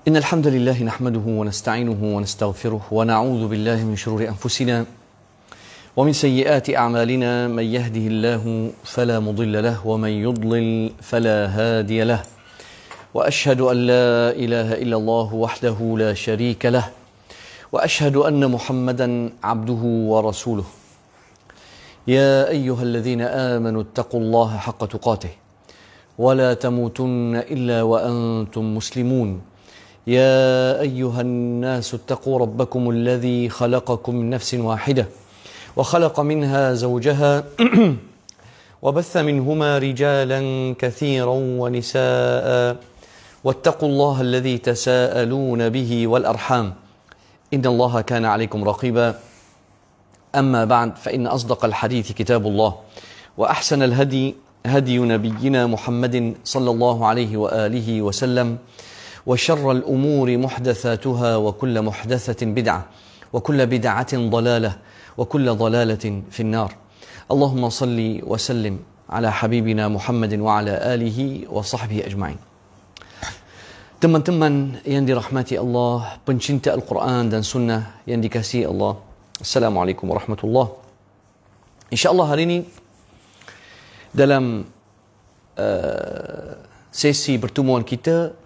إن الحمد لله نحمده ونستعينه ونستغفره ونعوذ بالله من شرور أنفسنا ومن سيئات أعمالنا. من يهده الله فلا مضل له ومن يضلل فلا هادي له، وأشهد أن لا إله إلا الله وحده لا شريك له، وأشهد أن محمدا عبده ورسوله. يا أيها الذين آمنوا اتقوا الله حق تقاته ولا تموتن إلا وأنتم مسلمون. يا أيها الناس اتقوا ربكم الذي خلقكم من نفس واحدة وخلق منها زوجها وبث منهما رجالا كثيرا ونساء، واتقوا الله الذي تساءلون به والأرحام إن الله كان عليكم رقيبا. أما بعد، فإن أصدق الحديث كتاب الله، وأحسن الهدي هدي نبينا محمد صلى الله عليه وآله وسلم، وشر الأمور محدثاتها، وكل محدثة بدعة، وكل بدعة ضلالة، وكل ضلالة في النار. اللهم صل وسلم على حبيبنا محمد وعلى آله وصحبه أجمعين. Teman-teman yang dirahmati Allah, pencinta Al-Quran dan Sunnah yang dikasihi Allah, Assalamualaikum warahmatullahi. InsyaAllah hari ini dalam sesi pertemuan kita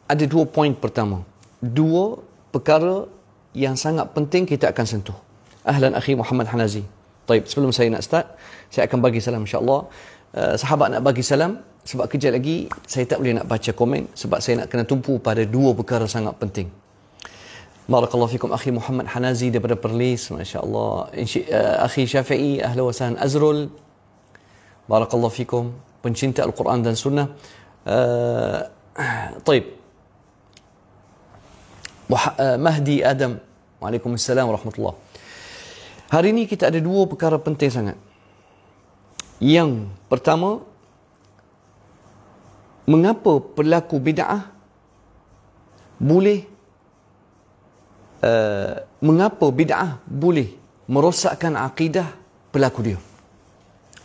ada dua poin pertama. Dua perkara yang sangat penting kita akan sentuh. Ahlan akhi Muhammad Hanazi. Baik, sebelum saya nak start, saya akan bagi salam insya-Allah. Sahabat nak bagi salam sebab kejap lagi saya tak boleh nak baca komen sebab saya nak kena tumpu pada dua perkara sangat penting. Barakallahu fikum akhi Muhammad Hanazi daripada Perlis, masya-Allah. Akhi Syafi'i, ahlan wa sahlan. Azrul, barakallahu fikum, pencinta Al-Quran dan Sunnah. Baik. Mahdi Adam, waalaikumsalam warahmatullahi. Hari ini kita ada dua perkara penting sangat. Yang pertama, mengapa pelaku bid'ah mengapa bid'ah boleh merosakkan akidah pelaku dia.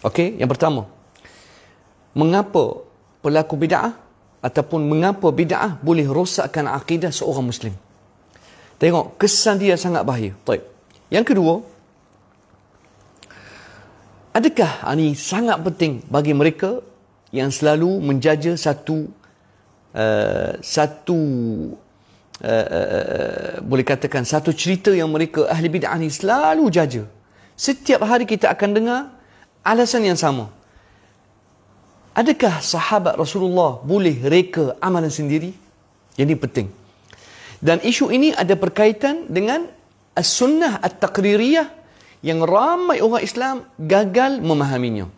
Okey, yang pertama, mengapa pelaku bid'ah ataupun mengapa bid'ah boleh rosakkan akidah seorang Muslim. Tengok, kesan dia sangat bahaya. Baik. Yang kedua, adakah ini sangat penting bagi mereka yang selalu menjaja boleh katakan satu cerita yang mereka ahli bid'ah ni selalu jaja. Setiap hari kita akan dengar alasan yang sama. Adakah sahabat Rasulullah boleh reka amalan sendiri? Yang ini penting. Dan isu ini ada berkaitan dengan as-sunnah at-taqririyah yang ramai orang Islam gagal memahaminya.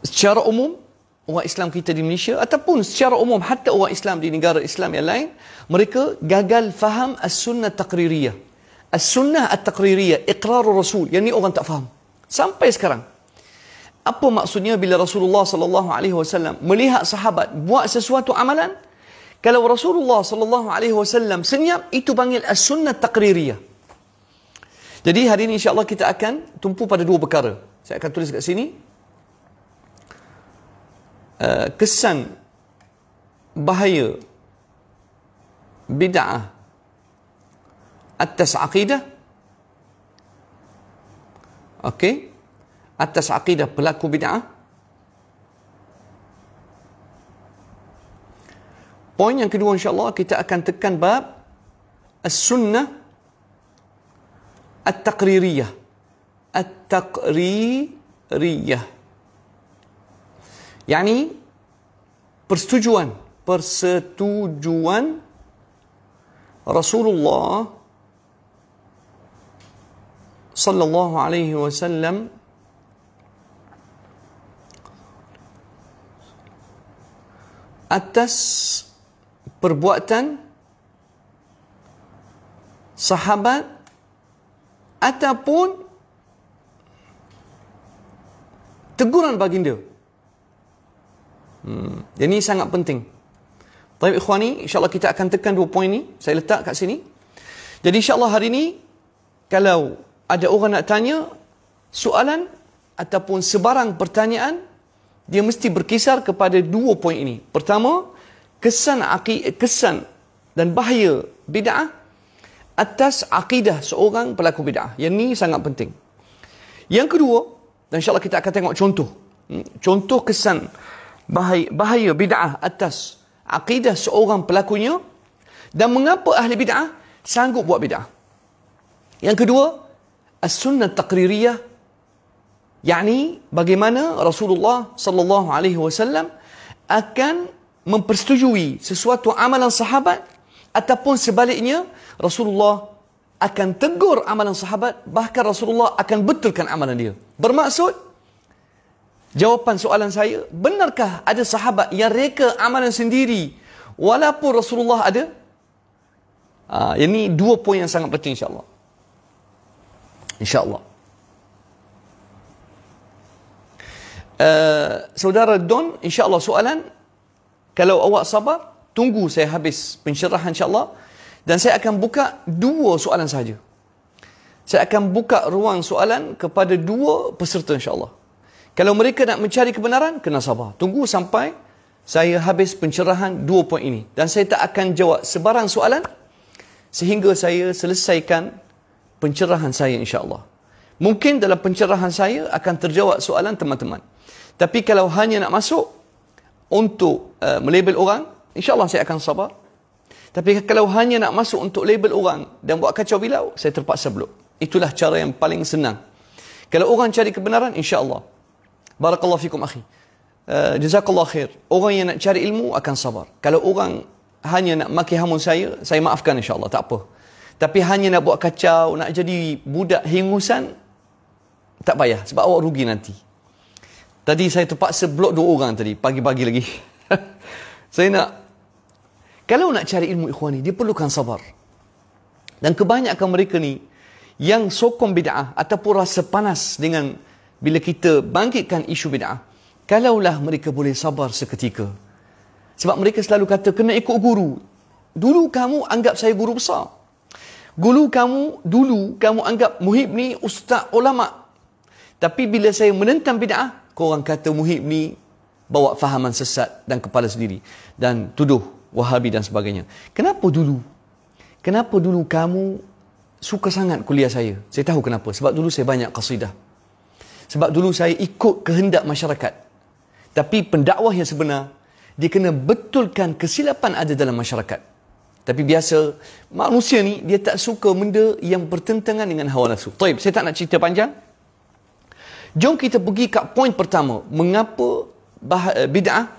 Secara umum, orang Islam kita di Malaysia ataupun secara umum hatta orang Islam di negara Islam yang lain, mereka gagal faham as-sunnah at-taqririyah. As-sunnah at-taqririyah, iqrarul Rasul, yang ni orang tak faham. Sampai sekarang. Apa maksudnya bila Rasulullah sallallahu alaihi wasallam melihat sahabat buat sesuatu amalan, kalau Rasulullah sallallahu alaihi wasallam senyap, itu panggil as-sunnah taqririyah. Jadi hari ini insya-Allah kita akan tumpu pada dua perkara. Saya akan tulis kat sini. Kesan bahaya bid'ah atas akidah. Okey, atas akidah pelaku bid'ah. Poin yang kedua insya-Allah kita akan tekan bab as-sunnah at-taqririyah. At-taqririyah. Yani persetujuan Rasulullah sallallahu alaihi wasallam atas perbuatan sahabat ataupun teguran baginda. Jadi ini sangat penting. Baik ikhwani, insya-Allah kita akan tekan dua poin ni. Saya letak kat sini. Jadi insya-Allah hari ini kalau ada orang nak tanya soalan ataupun sebarang pertanyaan, dia mesti berkisar kepada dua poin ini. Pertama, kesan dan bahaya bid'ah atas akidah seorang pelaku bid'ah. Yang ni sangat penting. Yang kedua, dan insyaAllah kita akan tengok contoh. Contoh kesan bahaya bid'ah atas akidah seorang pelakunya dan mengapa ahli bid'ah sanggup buat bid'ah. Yang kedua, as-sunnah taqririyah, yakni bagaimana Rasulullah sallallahu alaihi wasallam akan mempersetujui sesuatu amalan sahabat ataupun sebaliknya Rasulullah akan tegur amalan sahabat, bahkan Rasulullah akan betulkan amalan dia. Bermaksud, jawapan soalan saya, benarkah ada sahabat yang reka amalan sendiri walaupun Rasulullah ada? Ini dua poin yang sangat penting insya-Allah. InsyaAllah. Saudara Don, insyaAllah soalan, kalau awak sabar, tunggu saya habis pencerahan insyaAllah, dan saya akan buka dua soalan sahaja. Saya akan buka ruang soalan kepada dua peserta insyaAllah. Kalau mereka nak mencari kebenaran, kena sabar. Tunggu sampai saya habis pencerahan dua poin ini. Dan saya tak akan jawab sebarang soalan sehingga saya selesaikan pencerahan saya insyaAllah. Mungkin dalam pencerahan saya akan terjawab soalan teman-teman. Tapi kalau hanya nak masuk untuk melabel orang, insyaAllah saya akan sabar. Tapi kalau hanya nak masuk untuk label orang dan buat kacau bilau, saya terpaksa blok. Itulah cara yang paling senang. Kalau orang cari kebenaran, insyaAllah. Barakallahu fikum akhi. Jazakallah khair. Orang yang nak cari ilmu akan sabar. Kalau orang hanya nak maki hamun saya maafkan insyaAllah, tak apa. Tapi hanya nak buat kacau, nak jadi budak hingusan, tak payah. Sebab awak rugi nanti. Tadi saya terpaksa blok dua orang tadi, pagi-pagi lagi. Saya nak, kalau nak cari ilmu ikhwani, dia perlukan sabar. Dan kebanyakan mereka ni, yang sokong bid'ah, ataupun rasa panas dengan bila kita bangkitkan isu bid'ah, kalaulah mereka boleh sabar seketika. Sebab mereka selalu kata, kena ikut guru. Dulu kamu anggap saya guru besar. Dulu kamu anggap Muhib ni ustaz ulama. Tapi bila saya menentang bid'ah, korang kata Muhib ni bawa fahaman sesat dan kepala sendiri. Dan tuduh Wahabi dan sebagainya. Kenapa dulu? Kenapa dulu kamu suka sangat kuliah saya? Saya tahu kenapa. Sebab dulu saya banyak qasidah. Sebab dulu saya ikut kehendak masyarakat. Tapi pendakwah yang sebenar, dia kena betulkan kesilapan ada dalam masyarakat. Tapi biasa, manusia ni, dia tak suka benda yang bertentangan dengan hawa nafsu. Taib, saya tak nak cerita panjang. Jom kita pergi kat poin pertama. Mengapa bid'ah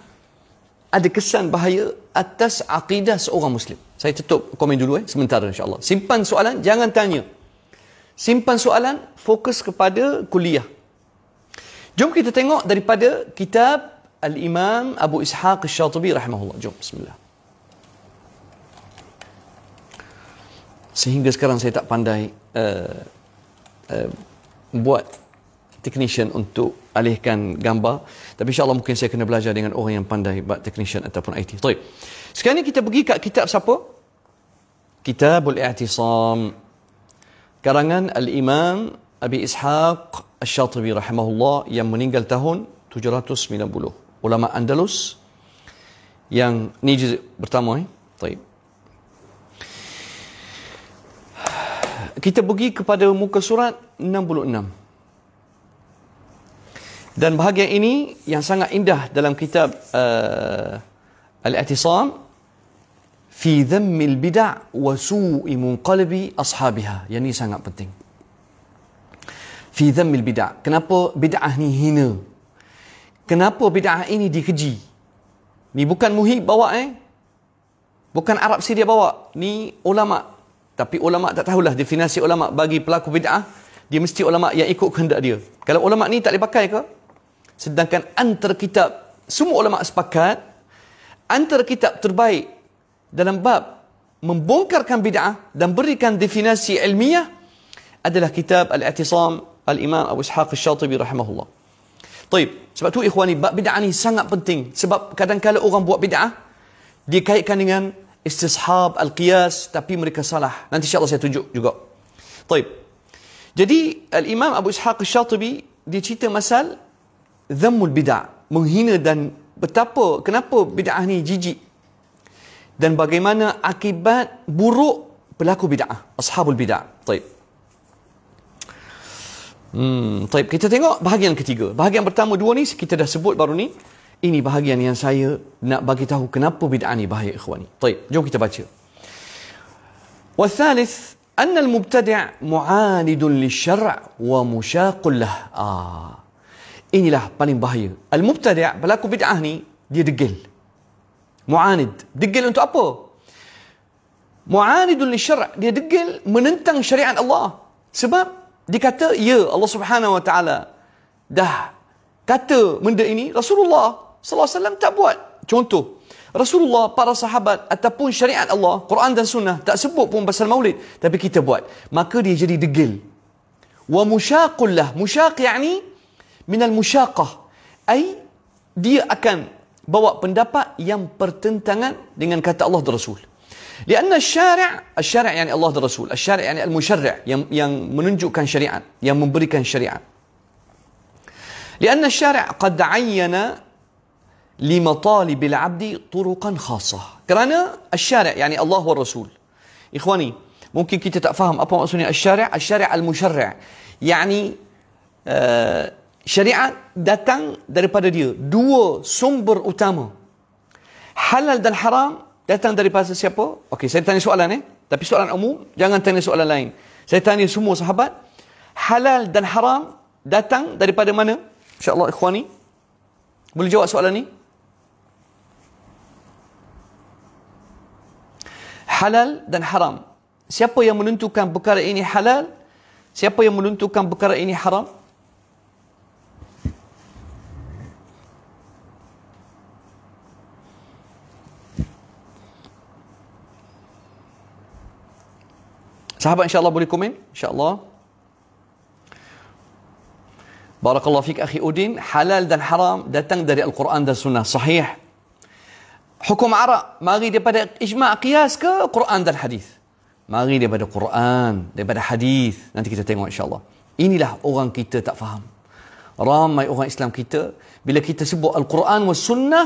ada kesan bahaya atas akidah seorang Muslim. Saya tutup komen dulu sementara insyaAllah. Simpan soalan, jangan tanya. Simpan soalan, fokus kepada kuliah. Jom kita tengok daripada kitab Al-Imam Abu Ishaq Al-Shatibi rahimahullah. Jom, bismillah. Sehingga sekarang saya tak pandai buat technician untuk alihkan gambar. Tapi insyaAllah mungkin saya kena belajar dengan orang yang pandai buat technician ataupun IT. Baik. Sekarang ni kita pergi kat kitab siapa? Kitabul I'tisam. Karangan Al-Imam Abi Ishaq Al-Shatibi rahimahullah yang meninggal tahun 790. Ulama Andalus yang ni juz pertama. Baik. Kita pergi kepada muka surat 66. Dan bahagian ini yang sangat indah dalam kitab Al-I'tisam fi dhammil bid'ah wa su'i munqalabi ashabiha. Yang ini sangat penting. Fi dhammil bid'ah. Kenapa bid'ah ni hina? Kenapa bid'ah ini dikeji? Ni bukan Muhib bawa bukan Arab Syria bawa. Ni ulama. Tapi ulama tak tahulah definisi ulama bagi pelaku bid'ah. Dia mesti ulama yang ikut kehendak dia. Kalau ulama ni tak boleh pakai ke? Sedangkan antara kitab, semua ulama sepakat, antara kitab terbaik dalam bab membongkarkan bid'ah dan berikan definisi ilmiah adalah kitab Al-I'tisam Al-Imam Abu Ishaq Al-Shatibi rahimahullah. Taib. Sebab tu ikhwani, bab bid'ah ni sangat penting. Sebab kadang-kadang orang buat bid'ah, dikaitkan dengan istishab, al-qiyas, tapi mereka salah. Nanti insyaAllah saya tunjuk juga. Taib. Jadi, Al-Imam Abu Ishaq Al-Shatibi, dia cerita masal dhammul bid'ah, menghina dan betapa, kenapa bid'ah ni jijik. dan bagaimana akibat buruk pelaku bid'ah, ashabul bid'ah. Taib. Taib. Kita tengok bahagian ketiga. Bahagian pertama dua ni kita dah sebut baru ni. Ini bahagian yang saya nak bagi tahu kenapa bid'ah ni bahaya, ikhwani. Taib. Jom kita baca. والثالث أن المبتدع معاند للشرع ومشاق له. Inilah paling bahaya. Al-mubtadi' pelaku bid'ah ni dia degil. Mu'anid. Degil untuk apa? Mu'anidun lisyara'. Dia degil menentang syariat Allah. Sebab dia kata, ya Allah Subhanahu Wa Taala dah kata benda ini, Rasulullah sallallahu alaihi wasallam tak buat. Contoh, Rasulullah, para sahabat ataupun syariat Allah, Quran dan Sunnah tak sebut pun pasal maulid, tapi kita buat. Maka dia jadi degil. Wa musyaqul lah. Musyaq yani minal musyaqah. Ai dia akan bawa pendapat yang pertentangan dengan kata Allah dan Rasul. Lianna syari' yani Allah dan Rasul. Syari' yani al-musyarri' yang menunjukkan syariat, yang memberikan syariat. Lianna syari' qad ayyana limatalibil 'abdi turuqan khassah. Kerana syari' yani Allah wa Rasul. Ikhwani, mungkin kita tak faham apa maksudnya syari'. Syari' al-musyarri'. Yani syariat datang daripada dia. Dua sumber utama. Halal dan haram datang daripada siapa? Okey, saya tanya soalan tapi soalan umum, jangan tanya soalan lain. Saya tanya semua sahabat, halal dan haram datang daripada mana? InsyaAllah ikhwani, boleh jawab soalan ni? Halal dan haram. Siapa yang menentukan perkara ini halal? Siapa yang menentukan perkara ini haram? Sahabat insyaAllah boleh komen? InsyaAllah. Barakallahu fik akhi Udin. Halal dan haram datang dari Al-Quran dan Sunnah. Sahih. Hukum arak mari daripada ijma' qiyas ke Quran dan hadis? Mari daripada Quran, daripada hadis. Nanti kita tengok insyaAllah. Inilah orang kita tak faham. Ramai orang Islam kita, bila kita sebut Al-Quran dan Sunnah,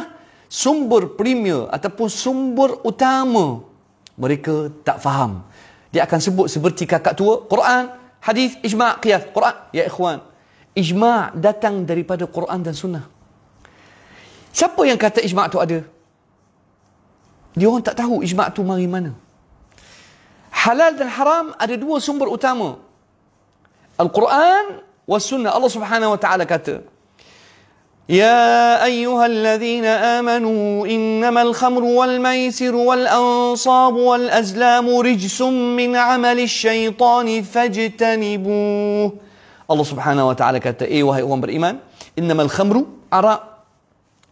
sumber premier ataupun sumber utama, mereka tak faham. Dia akan sebut seperti kakak tua, Quran, hadis, ijma', qiyas. Quran, ya ikhwan, ijma' datang daripada Quran dan Sunnah. Siapa yang kata ijma' tu ada? Dia orang tak tahu ijma' tu mari mana. Halal dan haram ada dua sumber utama. Al-Quran wa Sunnah. Allah Subhanahu Wa Taala kata, يا أيها الذين آمنوا إنما الخمر والميسر والأنصاب والأزلام رجس من عمل الشيطان فاجتنبوه. Allah Subhanahu Wa Taala kata, wahai orang beriman, إنما الخمر arak,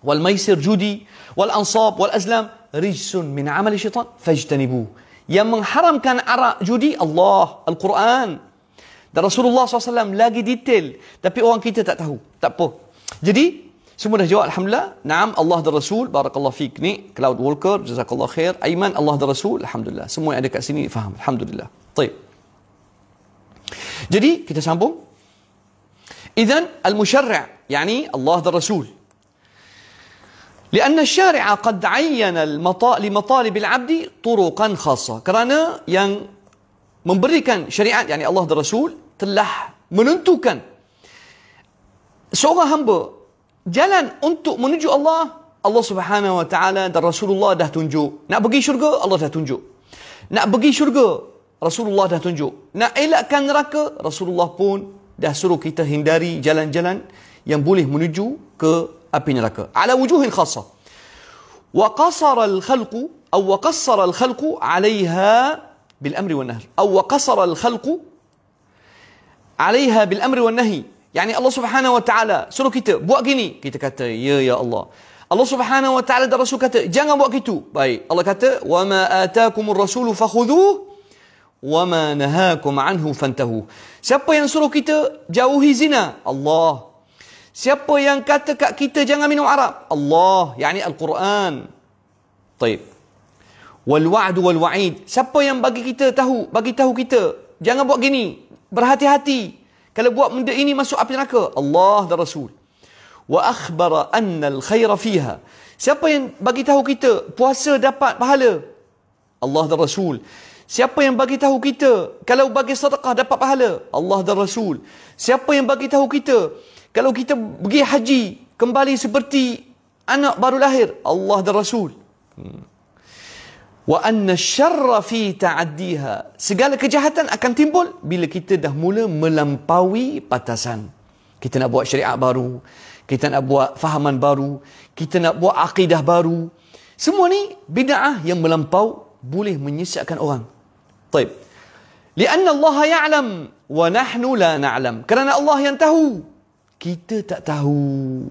والميسر judi, والأنصاب والأزلام رجس من عمل الشيطان فاجتنبوه. Yang mengharamkan arak, judi, Allah, Al-Quran dan Rasulullah SAW lagi detail, tapi orang kita tak tahu. Tak apa. Jadi semua dah jawab, alhamdulillah. Naam, Allah dan Rasul. Barakallah fiik ni. Cloud Walker, jazakallah khair. Aiman, Allah dan Rasul. Alhamdulillah. Semua yang ada kat sini faham. Alhamdulillah. Baik. Jadi kita sambung. Idzan al-musyarri' yani Allah dan Rasul. Lianna syari'a qad ayyana limatalib al-'abdi turuqan khassah. Kerana yang memberikan syariat yani Allah dan Rasul telah menentukan seorang hamba jalan untuk menuju Allah. Allah Subhanahu Wa Taala dan Rasulullah dah tunjuk. Nak pergi syurga, Allah dah tunjuk. Nak pergi syurga, Rasulullah dah tunjuk. Nak elakkan neraka, Rasulullah pun dah suruh kita hindari jalan-jalan yang boleh menuju ke api neraka. Ala wujuhin khassah. Wa qasara al-khalqu aw wa qassara al-khalqu 'alayha bil amri wan nahy. Aw wa qasara al-khalqu 'alayha bil amri wan nahy. Yani Allah Subhanahu Wa Taala suruh kita buat gini, kita kata ya Allah. Allah Subhanahu Wa Taala dan Rasul kata jangan buat gitu. Baik. Allah kata wa ma ataakumur rasulu fakhudhuhu wa ma nahakum anhu fantahu. Siapa yang suruh kita jauhi zina? Allah. Siapa yang kata kat kita jangan minum arak? Allah, yani Al-Quran. Baik. Wal wa'd wal wa'id. Siapa yang bagi tahu kita jangan buat gini, berhati-hati. Kalau buat benda ini masuk api neraka, Allah dan Rasul. Wa akhbara anna al-khaira fiha. Siapa yang bagi tahu kita puasa dapat pahala? Allah dan Rasul. Siapa yang bagi tahu kita kalau bagi sedekah dapat pahala? Allah dan Rasul. Siapa yang bagi tahu kita kalau kita pergi haji kembali seperti anak baru lahir? Allah dan Rasul. Wa anna syarra fi ta'addiha. Segala kejahatan akan timbul bila kita dah mula melampaui batasan. Kita nak buat syariat baru, kita nak buat fahaman baru, kita nak buat akidah baru. Semua ni bid'ah yang melampau boleh menyesatkan orang. Baik. Lianna Allah ya'lam wa nahnu la na'lam. Kerana Allah yang tahu, kita tak tahu.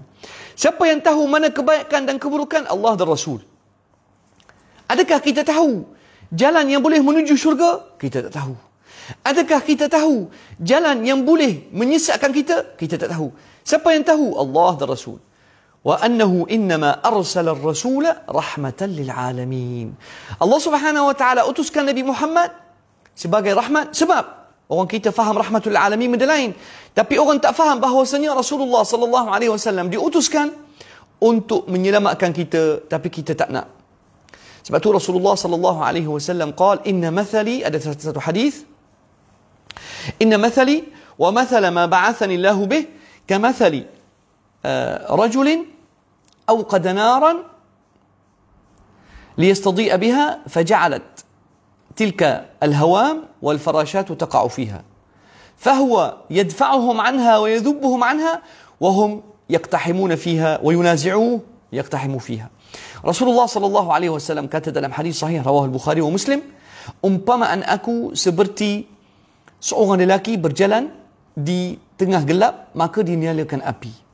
Siapa yang tahu mana kebaikan dan keburukan? Allah dan Rasul. Adakah kita tahu jalan yang boleh menuju syurga? Kita tak tahu. Adakah kita tahu jalan yang boleh menyesatkan kita? Kita tak tahu. Siapa yang tahu? Allah dan Rasul. Wa annahu innama arsala ar-rasula rahmatan lil alamin. Allah Subhanahu wa taala utuskan Nabi Muhammad sebagai rahmat, sebab orang kita faham rahmatul alamin benda lain, tapi orang tak faham bahawasanya Rasulullah sallallahu alaihi wasallam diutuskan untuk menyelamatkan kita, tapi kita tak nak. Sebab tu Rasulullah sallallahu alaihi wasallam qala inna mathali, ada satu hadis, inna mathali wa mathala ma ba'athani Allah bih kamathali rajulin awqada naran liyastadi'a biha faja'alat tilka alhawam والفراشات تقع فيها فهو يدفعهم عنها ويذبهم عنها وهم يقتحمون فيها وينازعوه يقتحموا فيها. Rasulullah sallallahu alaihi wasallam kata dalam hadis sahih rawah al-Bukhari wa Muslim, umpamaan aku seperti seorang lelaki berjalan di tengah gelap, maka dinyalakan api.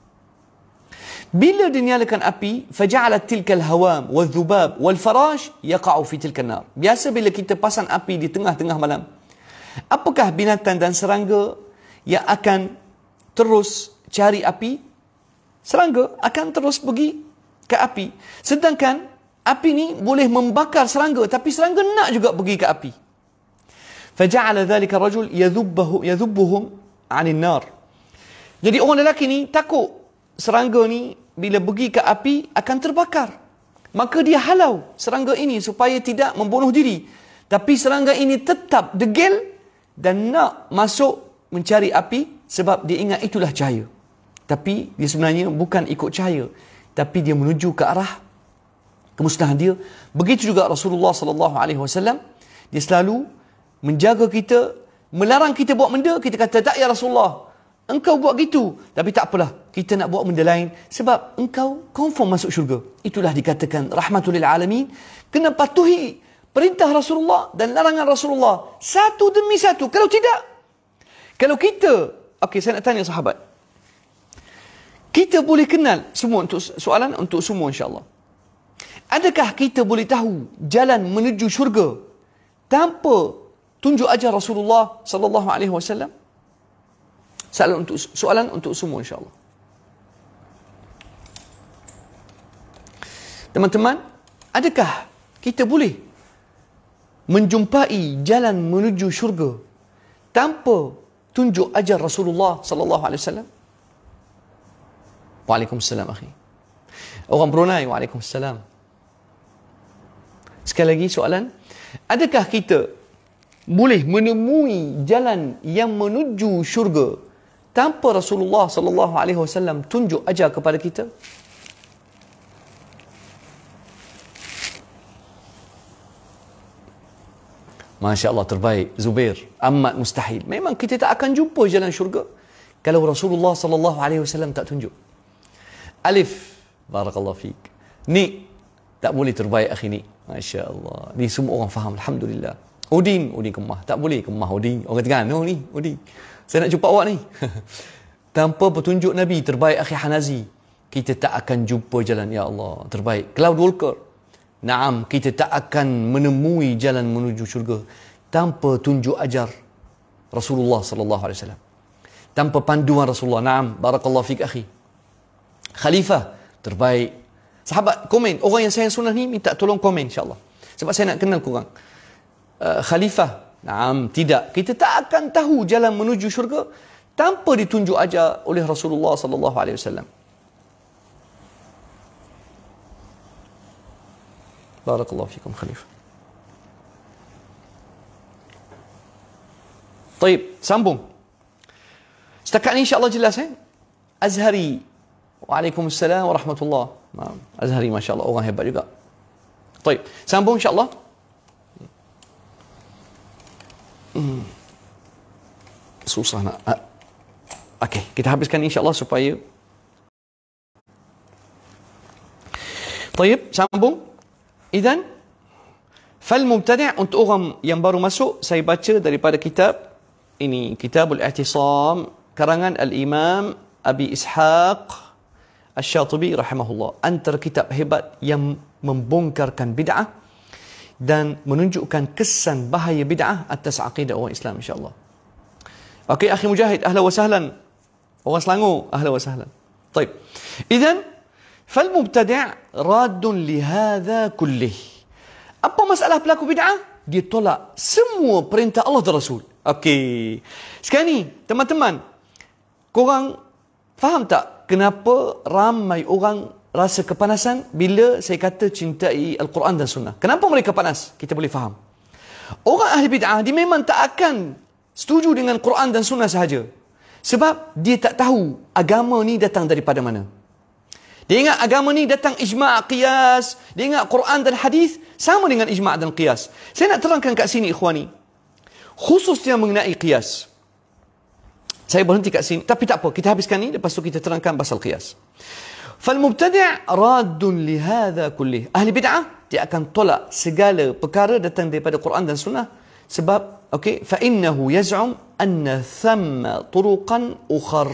Bila dinyalakan api, faja'alat tilkal hawam wal dhubab wal farash yaqa'u fi tilkan nar. Biasa bila kita pasang api di tengah-tengah malam, apakah binatang dan serangga yang akan terus cari api? Serangga akan terus pergi ke api. Sedangkan api ni boleh membakar serangga, tapi serangga nak juga pergi ke api. Faja'ala dhalika rajul yadhubbuhum 'anil nar. Jadi orang lelaki ni takut serangga ni bila pergi ke api akan terbakar. Maka dia halau serangga ini supaya tidak membunuh diri. Tapi serangga ini tetap degil dan nak masuk mencari api sebab dia ingat itulah cahaya. Tapi dia sebenarnya bukan ikut cahaya, tapi dia menuju ke arah kemusnahan dia. Begitu juga Rasulullah sallallahu alaihi wasallam, dia selalu menjaga kita, melarang kita buat benda, kita kata tak ya Rasulullah, engkau buat gitu, tapi tak apalah, kita nak buat benda lain sebab engkau confirm masuk syurga. Itulah dikatakan rahmatul lil alamin. Kena patuhi perintah Rasulullah dan larangan Rasulullah satu demi satu. Kalau tidak, kalau kita, okey, saya nak tanya sahabat, kita boleh kenal semua, untuk soalan untuk semua insya-Allah. Adakah kita boleh tahu jalan menuju syurga tanpa tunjuk ajar Rasulullah sallallahu alaihi wasallam? Soalan untuk semua insya-Allah. Teman-teman, adakah kita boleh menjumpai jalan menuju syurga tanpa tunjuk ajar Rasulullah sallallahu alaihi wasallam? Waalaikumsalam akhi. Orang Brunei, waalaikumsalam. Sekali lagi soalan, adakah kita boleh menemui jalan yang menuju syurga tanpa Rasulullah sallallahu alaihi wasallam tunjuk ajar kepada kita? Masya Allah, terbaik Zubair. Amat mustahil. Memang kita tak akan jumpa jalan syurga kalau Rasulullah sallallahu alaihi wasallam tak tunjuk. Alif, barakallahu fiik. Ni tak boleh terbaik akhi ni. Masya Allah. Ni semua orang faham, alhamdulillah. Udin kemah. Tak boleh kemah Udin. Orang Terengganu ni, Udin. Saya nak jumpa awak ni. Tanpa petunjuk Nabi, terbaik akhi Hanazi, kita tak akan jumpa jalan, ya Allah. Terbaik Cloud Walker. Naam, kita tak akan menemui jalan menuju syurga tanpa tunjuk ajar Rasulullah sallallahu alaihi wasallam. Tanpa panduan Rasulullah. Naam, barakallahu fiik akhi. Khalifah, terbaik. Sahabat, komen. Orang yang sayang sunnah ni minta tolong komen insya-Allah. Sebab saya nak kenal korang. Khalifah, naam, tidak. Kita tak akan tahu jalan menuju syurga tanpa ditunjuk ajar oleh Rasulullah sallallahu alaihi wasallam. Barakallahu fikum Khalifah. Taib, sambung. Setakat ni insya-Allah jelas Azhari. Waalaikumsalam warahmatullahi. Azhari masya-Allah orang hebat juga. Taib, sambung insya-Allah. Susah nak. Okey, kita habiskan insya-Allah supaya. Taib, sambung. Idzan fal mubtadi' untuk orang yang baru masuk, saya baca daripada kitab ini, Kitabul I'tisam karangan Al-Imam Abi Ishaq Asy-Syatibi rahimahullah. Antara kitab hebat yang membongkarkan bid'ah dan menunjukkan kesan bahaya bid'ah atas akidah orang Islam insya-Allah. Okey, akhi Mujahid, ahlan wa sahlan. Orang Selangor, ahlan wa sahlan. Baik. Idzan fal mubtadi' raddun li hadha kullih. Apa masalah pelaku bid'ah? Dia tolak semua perintah Allah dan Rasul. Okey. Sekarang ni, teman-teman, korang faham tak kenapa ramai orang rasa kepanasan bila saya kata cintai Al-Quran dan Sunnah? Kenapa mereka panas? Kita boleh faham. Orang ahli bid'ah, dia memang tak akan setuju dengan Quran dan Sunnah sahaja. Sebab dia tak tahu agama ni datang daripada mana. Dia ingat agama ni datang ijma' qiyas. Dia ingat Quran dan hadis sama dengan ijma' dan qiyas. Saya nak terangkan kat sini ikhwani, khususnya mengenai qiyas. Saya berhenti kat sini, tapi tak apa, kita habiskan ni, lepas tu kita terangkan pasal qiyas. Fal mubtadi' raddun li hadha kullih. Ahli bid'ah, dia akan tolak segala perkara datang daripada Quran dan Sunnah. Sebab, okey, fa innahu yaz'um anna thamma turuqan ukhar.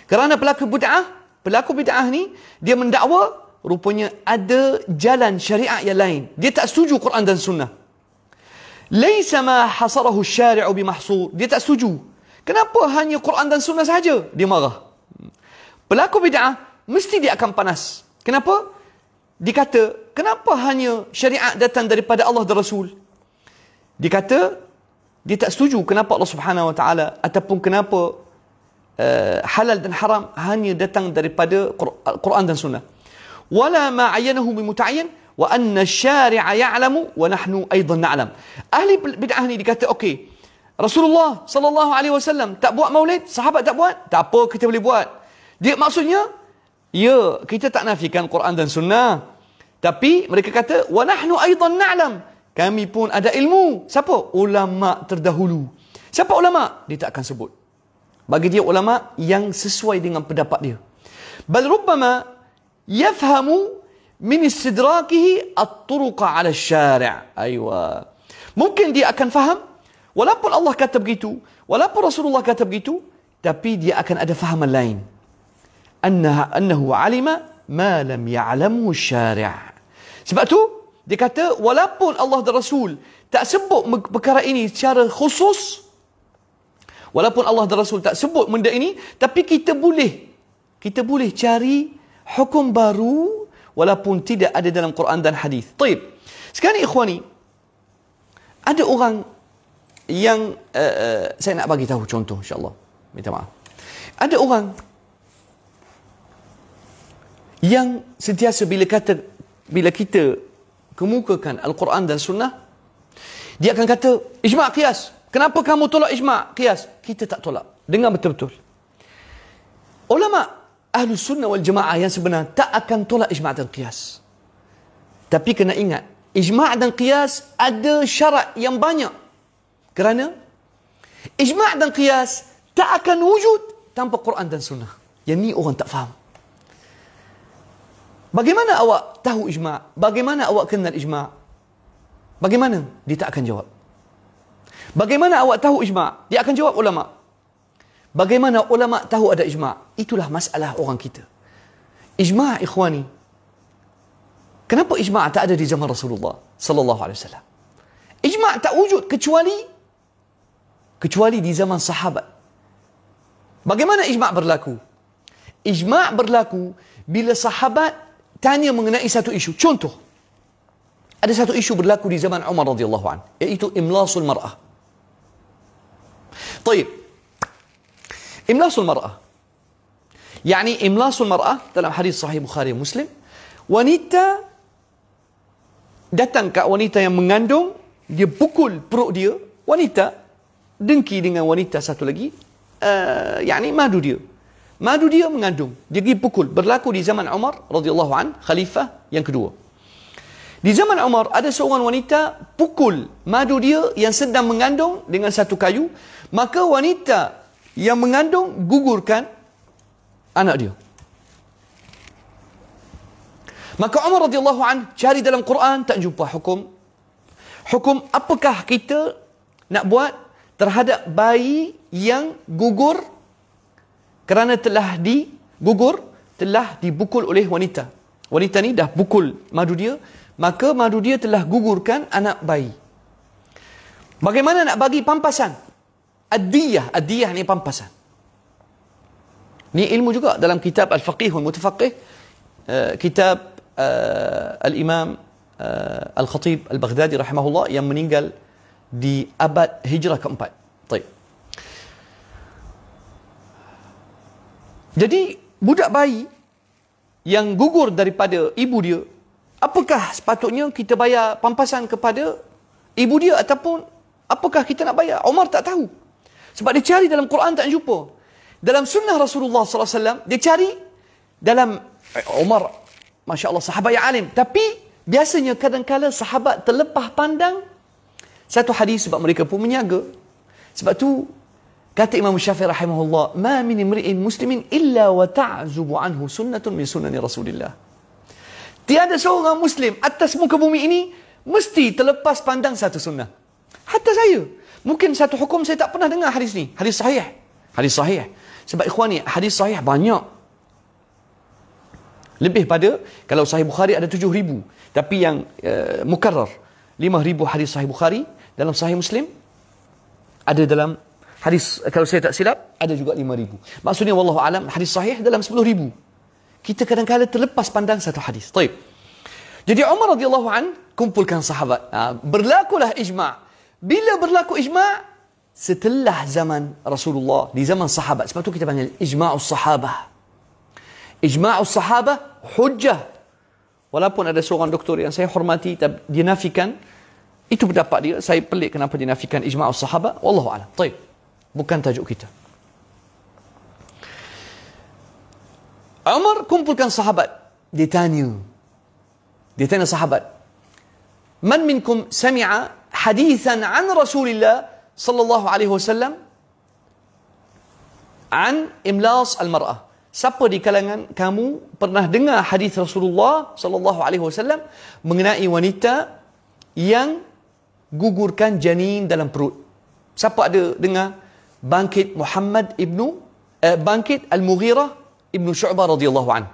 Kerana pelaku bid'ah ni, dia mendakwa rupanya ada jalan syariat yang lain. Dia tak setuju Quran dan Sunnah. Laisa ma hasarahu syari'u bimahsur. Dia tak setuju. Kenapa hanya Quran dan Sunnah sahaja? Dia marah. Pelaku bid'ah mesti dia akan panas. Kenapa? Dia kata, kenapa hanya syariat datang daripada Allah dan Rasul? Dia kata, dia tak setuju kenapa Allah Subhanahu Wa Taala ataupun kenapa halal dan haram hanya datang daripada Quran dan Sunnah. Wala ma ayyanahu bimuta'ayyan wa anna syari'a ya'lamu wa nahnu aidan na'lam. Ahli bid'ah ni dikata, okey, Rasulullah sallallahu alaihi wasallam tak buat maulid, sahabat tak buat, tak apa, kita boleh buat. Dia maksudnya, ya, kita tak nafikan Quran dan Sunnah, tapi mereka kata wa nahnu aidan na'lam, kami pun ada ilmu. Siapa? Ulama terdahulu. Siapa ulama? Dia tak akan sebut. Bagi dia ulama yang sesuai dengan pendapat dia. Bal rubbama yafhamu min istidrakihi at-turuqa 'ala asy-syari'. Aywa. Mungkin dia akan faham walaupun Allah kata begitu, walaupun Rasulullah kata begitu, tapi dia akan ada fahaman lain. Annahu 'alima ma lam ya'lamhu asy-syari'. Sebab tu dia kata walaupun Allah dan Rasul tak sebut perkara ini secara khusus, walaupun Allah dan Rasul tak sebut benda ini, tapi kita boleh cari hukum baru walaupun tidak ada dalam Quran dan hadis. Baik. Sekarang ikhwani, ada orang yang saya nak bagi tahu contoh insya-Allah. Minta maaf. Ada orang yang sentiasa bila kita kemukakan Al-Quran dan Sunnah, dia akan kata ijma' qiyas. Kenapa kamu tolak ijma' qiyas? Kita tak tolak. Dengar betul-betul. Ulama Ahlus Sunnah wal Jamaah yang sebenar tak akan tolak ijma' dan qiyas. Tapi kena ingat, ijma' dan qiyas ada syarat yang banyak. Kerana ijma' dan qiyas tak akan wujud tanpa Quran dan Sunnah. Yang ni orang tak faham. Bagaimana awak tahu ijma'? Bagaimana awak kenal ijma'? Bagaimana? Dia tak akan jawab. Bagaimana awak tahu ijma'? Dia akan jawab ulama'. Bagaimana ulama' tahu ada ijma'? Itulah masalah orang kita. Ijma' ikhwani. Kenapa ijma' tak ada di zaman Rasulullah sallallahu alaihi wasallam? Ijma' tak wujud kecuali di zaman sahabat. Bagaimana ijma' berlaku? Ijma' berlaku bila sahabat tanya mengenai satu isu. Contoh, ada satu isu berlaku di zaman Umar radhiyallahu anhu, iaitu imlasul mar'ah. Baik. Imlasul mar'ah. Yani imlasul mar'ah dalam hadis sahih Bukhari Muslim, wanita datang kat wanita yang mengandung, dia pukul perut dia, wanita dengki dengan wanita satu lagi, yakni madu dia mengandung, dia pergi pukul. Berlaku di zaman Umar radhiyallahu an, khalifah yang kedua. Di zaman Umar ada seorang wanita pukul madu dia yang sedang mengandung dengan satu kayu, maka wanita yang mengandung gugurkan anak dia. Maka Umar radhiyallahu an cari dalam Quran, tak jumpa hukum apakah kita nak buat terhadap bayi yang gugur kerana telah dibukul oleh wanita. Wanita ni dah pukul madu dia, maka madu dia telah gugurkan anak bayi. Bagaimana nak bagi pampasan? Ad-diyah ni pampasan. Ni ilmu juga dalam kitab Al-Faqih wal Mutafaqih, kitab Al-Imam Al-Khatib Al-Baghdadi rahimahullah yang meninggal di abad Hijrah keempat. Baik. Jadi budak bayi yang gugur daripada ibu dia, apakah sepatutnya kita bayar pampasan kepada ibu dia ataupun apakah kita nak bayar? Umar tak tahu. Sebab dia cari dalam Quran tak jumpa. Dalam sunnah Rasulullah SAW, dia cari dalam Umar, Masya Allah, sahabat yang alim. Tapi biasanya kadang-kadang sahabat terlepas pandang satu hadis sebab mereka pun menyaga. Sebab tu kata Imam Syafi'i rahimahullah, "Ma min imri'in muslimin illa wa ta'zubu anhu sunnatun min sunani Rasulillah." Tiada seorang muslim atas muka bumi ini mesti terlepas pandang satu sunnah. Hatta saya. Mungkin satu hukum saya tak pernah dengar hadis ni. Hadis sahih. Sebab ikhwani, hadis sahih banyak. Lebih pada, kalau Sahih Bukhari ada 7,000. Tapi yang mukarrar, 5,000 hadis Sahih Bukhari. Dalam Sahih Muslim, ada dalam hadis, kalau saya tak silap, ada juga 5,000. Maksudnya, wallahu alam, hadis sahih dalam 10,000. Kita kadang-kadang terlepas pandang satu hadis. Taib. Jadi Umar radhiyallahu an kumpulkan sahabat. Berlakulah ijma'. Bila berlaku ijma'? Setelah zaman Rasulullah, di zaman sahabat. Sebab tu kita panggil ijma'us sahabah. Ijma'us sahabah hujjah. Walaupun ada seorang doktor yang saya hormati, dia nafikan, itu pendapat dia. Saya pelik kenapa dia nafikan ijma'us sahabah. Wallahu a'lam. Taib. Bukan tajuk kita. Umar kumpulkan sahabat. Dia tanya sahabat, "Man minkum sami'a hadithan an Rasulillah sallallahu alaihi wasallam an imlas al-mar'ah?" Siapa di kalangan kamu pernah dengar hadis Rasulullah sallallahu alaihi wasallam mengenai wanita yang gugurkan janin dalam perut? Siapa ada dengar bangkit bangkit Al-Mughirah ibnu Syu'bah radhiyallahu an.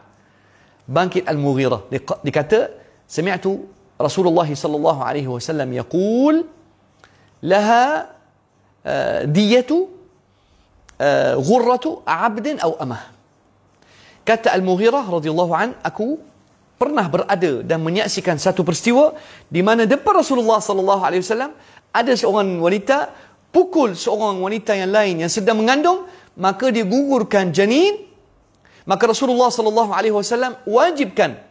Bangkit Al-Mughirah dikata, sami'tu Rasulullah sallallahu alaihi wasallam yaqul laha diyatu ghurratu 'abdin aw amah. Kata Al-Mughirah radhiyallahu an, aku pernah berada dan menyaksikan satu peristiwa di mana depan Rasulullah sallallahu alaihi wasallam ada seorang wanita pukul seorang wanita yang lain yang sedang mengandung, maka dia gugurkan janin. Maka Rasulullah sallallahu alaihi wasallam wajibkan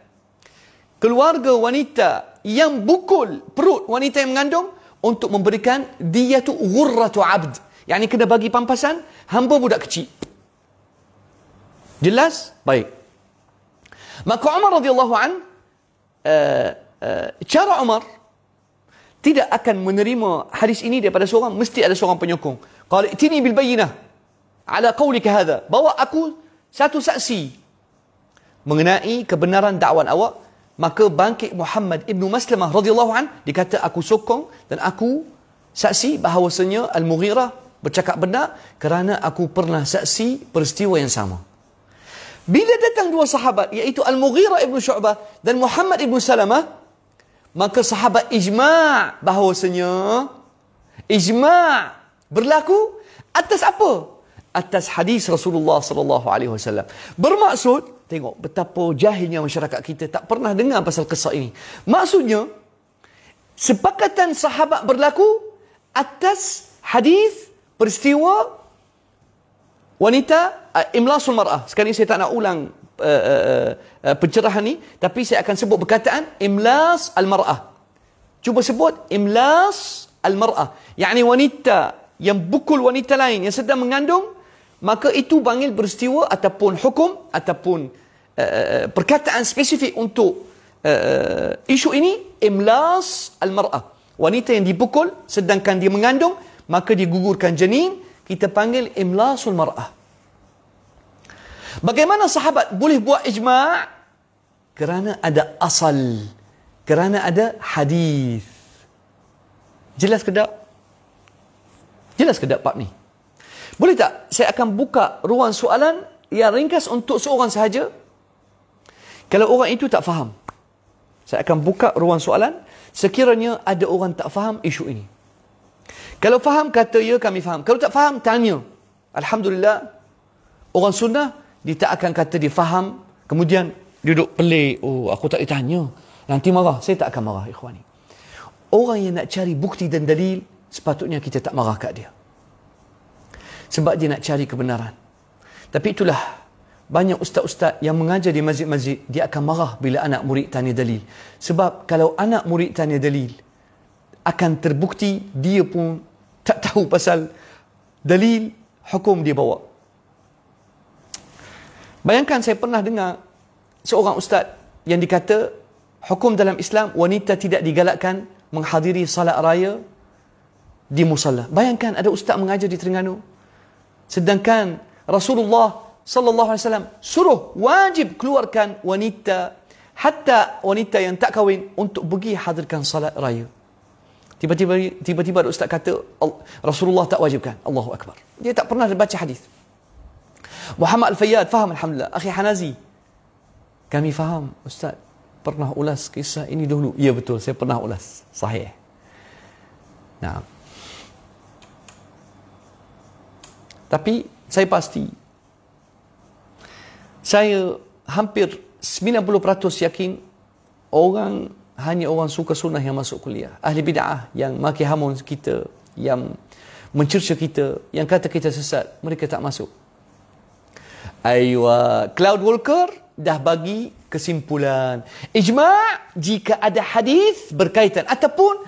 keluarga wanita yang pukul perut wanita yang mengandung untuk memberikan diyatu ghurratu 'abd. Yani kena bagi pampasan hamba budak kecil. Jelas? Baik. Maka Umar radhiyallahu an, cara Umar tidak akan menerima hadis ini daripada seorang, mesti ada seorang penyokong. Qala itini bil bayyinah ala qawlika hadha. Bawa aku satu saksi mengenai kebenaran dakwan awak. Maka bangkit Muhammad ibnu Maslamah radhiyallahu an, dikata aku sokong dan aku saksi bahawasanya Al-Mughirah bercakap benar kerana aku pernah saksi peristiwa yang sama. Bila datang dua sahabat, iaitu Al-Mughirah ibn Syu'bah dan Muhammad ibn Salamah, maka sahabat ijma' bahawasanya ijma' berlaku atas apa? Atas hadis Rasulullah sallallahu alaihi wasallam. Bermaksud, tengok betapa jahilnya masyarakat kita, tak pernah dengar pasal kisah ini. Maksudnya, sepakatan sahabat berlaku atas hadis peristiwa wanita imlasul mar'ah. Sekarang ini saya tak nak ulang pencerahan ni, tapi saya akan sebut perkataan imlas al-mar'ah. Cuba sebut imlas al-mar'ah. Yani wanita yang pukul wanita lain yang sedang mengandung, maka itu panggil peristiwa ataupun hukum ataupun perkataan spesifik untuk isu ini, imlas al-mar'ah. Wanita yang dipukul sedangkan dia mengandung, maka digugurkan janin, kita panggil imlasul mar'ah. Bagaimana sahabat boleh buat ijma'? Kerana ada asal, kerana ada hadis. Jelas ke tak? Jelas ke tak Pak ni? Boleh tak saya akan buka ruang soalan yang ringkas untuk seorang sahaja? Kalau orang itu tak faham, saya akan buka ruang soalan sekiranya ada orang tak faham isu ini. Kalau faham, kata ya kami faham. Kalau tak faham, tanya. Alhamdulillah, orang sunnah dia tak akan kata dia faham, kemudian duduk pelik, oh aku tak ditanya, nanti marah. Saya tak akan marah, ikhwani. Orang yang nak cari bukti dan dalil, sepatutnya kita tak marah kat dia. Sebab dia nak cari kebenaran. Tapi itulah, banyak ustaz-ustaz yang mengajar di masjid-masjid, dia akan marah bila anak murid tanya dalil. Sebab kalau anak murid tanya dalil, akan terbukti dia pun tak tahu pasal dalil, hukum dia bawa. Bayangkan saya pernah dengar seorang ustaz yang dikata hukum dalam Islam wanita tidak digalakkan menghadiri salat raya di musalla. Bayangkan ada ustaz mengajar di Terengganu, sedangkan Rasulullah sallallahu alaihi wasallam suruh wajib keluarkan wanita, hatta wanita yang tak kahwin, untuk pergi hadirkan salat raya. Tiba-tiba ada ustaz kata Rasulullah tak wajibkan. Allahu Akbar. Dia tak pernah baca hadis. Muhammad Al-Fayyad faham, alhamdulillah. Akhi Hanazi, kami faham ustaz pernah ulas kisah ini dulu. Ya betul, saya pernah ulas. Sahih. Nah, tapi saya pasti, saya hampir 90% yakin hanya orang suka sunnah yang masuk kuliah. Ahli bid'ah yang maki hamun kita, yang mencerca kita, yang kata kita sesat, mereka tak masuk. Aywa, Cloud Walker dah bagi kesimpulan. Ijma' jika ada hadis berkaitan, ataupun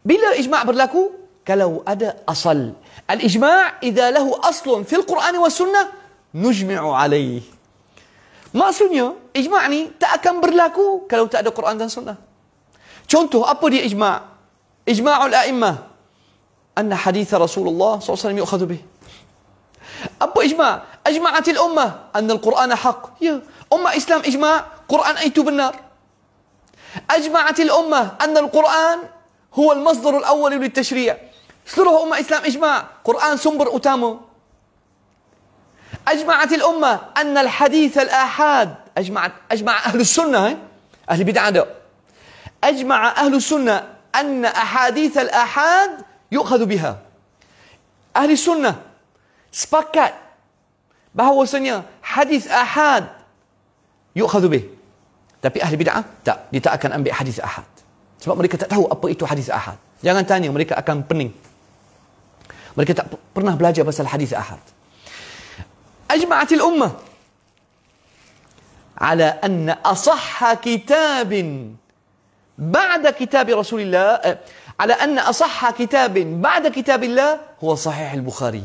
bila ijma' berlaku, kalau ada asal. Al-ijma' idza lahu aslun fil Quran wa sunnah nujmi'u alaih. Maksudnya, ijma' ni tak akan berlaku kalau tak ada Quran dan sunnah. Contoh, apa dia ijma'? Ijma'ul a'immah anna hadith Rasulullah SAW yu'khadhu bih. Apa ijma'? Ajma'atil ummah anna al-Quran haq. Ya, ummah Islam ijma', Quran itu benar. Ajma'atil ummah anna al-Quran huwa al-masdar al-awwal lit-tashri'. Seluruh ummah Islam ijma', Quran sumber utama. أجمعت الأمة أن الحديث الآحاد أجمع أهل السنة أهل بدعة أجمع أهل السنة أن أحاديث الآحاد يؤخذ بها. أهل السنة sepakat bahawasanya hadis ahad yu'khadhu bih. Tapi ahli bid'ah tak, dia tak akan ambil hadis ahad. Sebab mereka tak tahu apa itu hadis ahad. Jangan tanya, mereka akan pening. Mereka tak pernah belajar pasal hadis ahad. أجمعت الأمة على أن أصح كتاب بعد كتاب رسول الله على أن أصح كتاب بعد كتاب الله هو صحيح البخاري.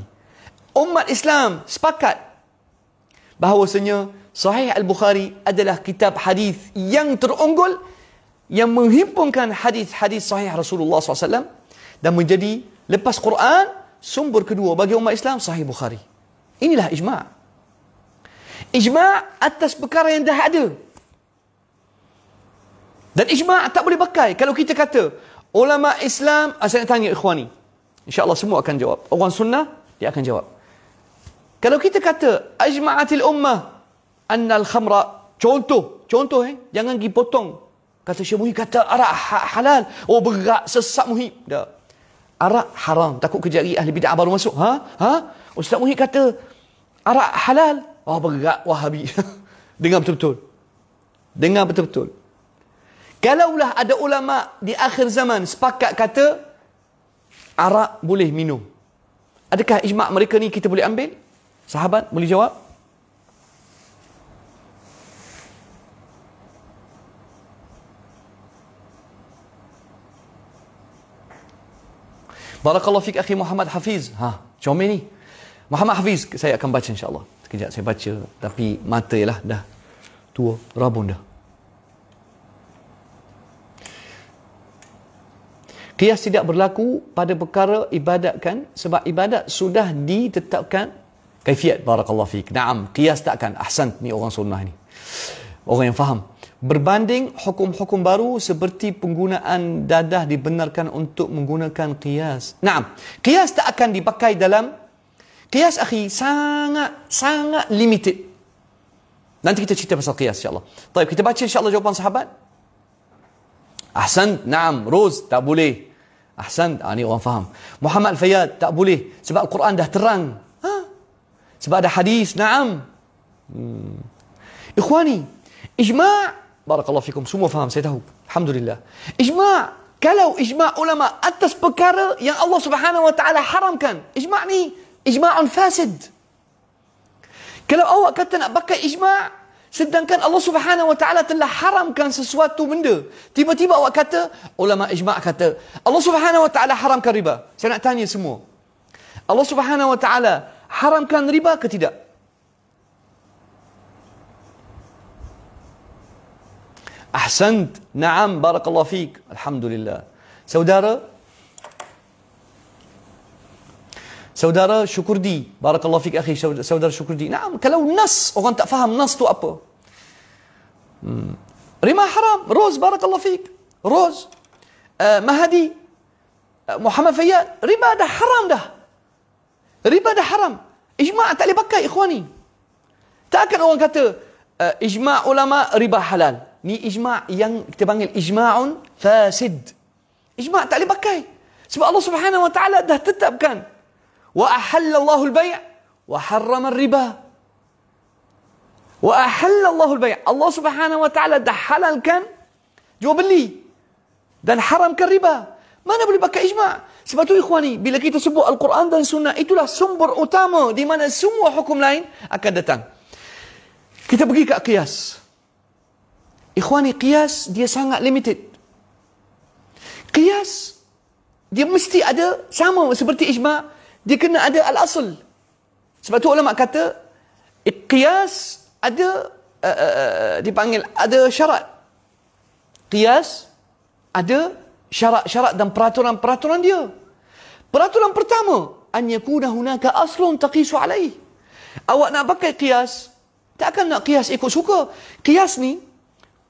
Umat Islam sepakat bahawasanya Sahih Al-Bukhari adalah kitab hadis yang terunggul, yang menghimpunkan hadis-hadis sahih Rasulullah SAW, dan menjadi lepas Quran sumber kedua bagi umat Islam Sahih Bukhari. Inilah ijma'. Ijma' atas perkara yang dah ada. Dan ijma' tak boleh pakai kalau kita kata ulama Islam, saya nak tanya ikhwani, insya-Allah semua akan jawab. Orang sunnah dia akan jawab. Kalau kita kata ajma'atil ummah annal khamra, contoh jangan pergi potong. Kata Syekh Muhyi kata arak halal. Oh berat, sesat Muhyi. Dah. Arak haram, takut kejari ahli bid'ah baru masuk. Ustaz Muhyi kata arak halal. Oh berat Wahabi. Dengar betul-betul. Dengar betul-betul. Kalaulah ada ulama di akhir zaman sepakat kata arak boleh minum, adakah ijma' mereka ni kita boleh ambil? Sahabat boleh jawab? Barakallahu fik akhi Muhammad Hafiz. Comel ni. Muhammad Hafiz, saya akan baca insya-Allah. Sekejap saya baca, tapi mata ialah dah tua, rabun dah. Qiyas tidak berlaku pada perkara ibadat kan, sebab ibadat sudah ditetapkan kaifiat. Barakallahu fik. Naam, qiyas takkan. Ahsan, ni orang sunnah ni. Orang yang faham. Berbanding hukum-hukum baru seperti penggunaan dadah dibenarkan untuk menggunakan qiyas. Naam, qiyas tak akan dipakai dalam qiyas akhi, sangat limited. Nanti kita cerita pasal qiyas insya-Allah. Baik, kita baca insya-Allah jawapan sahabat. Ahsan, naam, Rose tak boleh. Ahsan, ni orang faham. Muhammad Fayyad tak boleh sebab Al-Quran dah terang. Sebab ada hadis, naam. Ikhwani, ijma', barakallahu fikum, semua faham, saya tahu. Alhamdulillah. Ijma', kalau ijma' ulama atas perkara yang Allah Subhanahu wa taala haramkan, ijma' ni ijma'un fasid. Kalau awak kata nak pakai ijma', sedangkan Allah Subhanahu wa taala telah haramkan sesuatu benda, tiba-tiba awak kata ulama ijma' kata Allah Subhanahu wa taala haramkan riba. Saya nak tanya semua, Allah Subhanahu wa taala haramkan riba ke tidak? Ahsant, na'am, barakallahu fiik. Alhamdulillah. Saudara Syukurdi, barakallahu fiik akhi, saudara Syukurdi. Naam, kalau nas, orang tak faham nas tu apa. Riba haram. Rose, barakallahu fiik. Rose, Mahadi, Muhammad Fayyad, riba dah haram dah. Riba dah haram. Ijma' tak boleh pakai, ikhwani. Takkan orang kata ijma' ulama riba halal. Ni ijma' yang kita panggil ijma'un fasid. Ijma' tak boleh pakai. Sebab Allah Subhanahu wa taala dah tetapkan. Wa ahallallahu al-bay' wa harrama ar-riba. Wa ahallallahu al-bay'. Allah Subhanahu wa taala dah halalkan jual beli dan haramkan riba. Mana boleh pakai ijma'? Sebab tu ikhwani, bila kita sebut Al-Quran dan Sunnah, itulah sumber utama di mana semua hukum lain akan datang. Kita pergi ke qiyas. Ikhwani, qiyas dia sangat limited. Qiyas dia mesti ada sama seperti ijma', dia kena ada al-asl. Sebab tu ulama kata qiyas ada dipanggil ada syarat. Qiyas ada syarat-syarat dan peraturan-peraturan dia. Peraturan pertama, an yakuna hunaka aslun taqisu alaih. Awak nak pakai qiyas, takkan nak qiyas ikut suka. Qiyas ni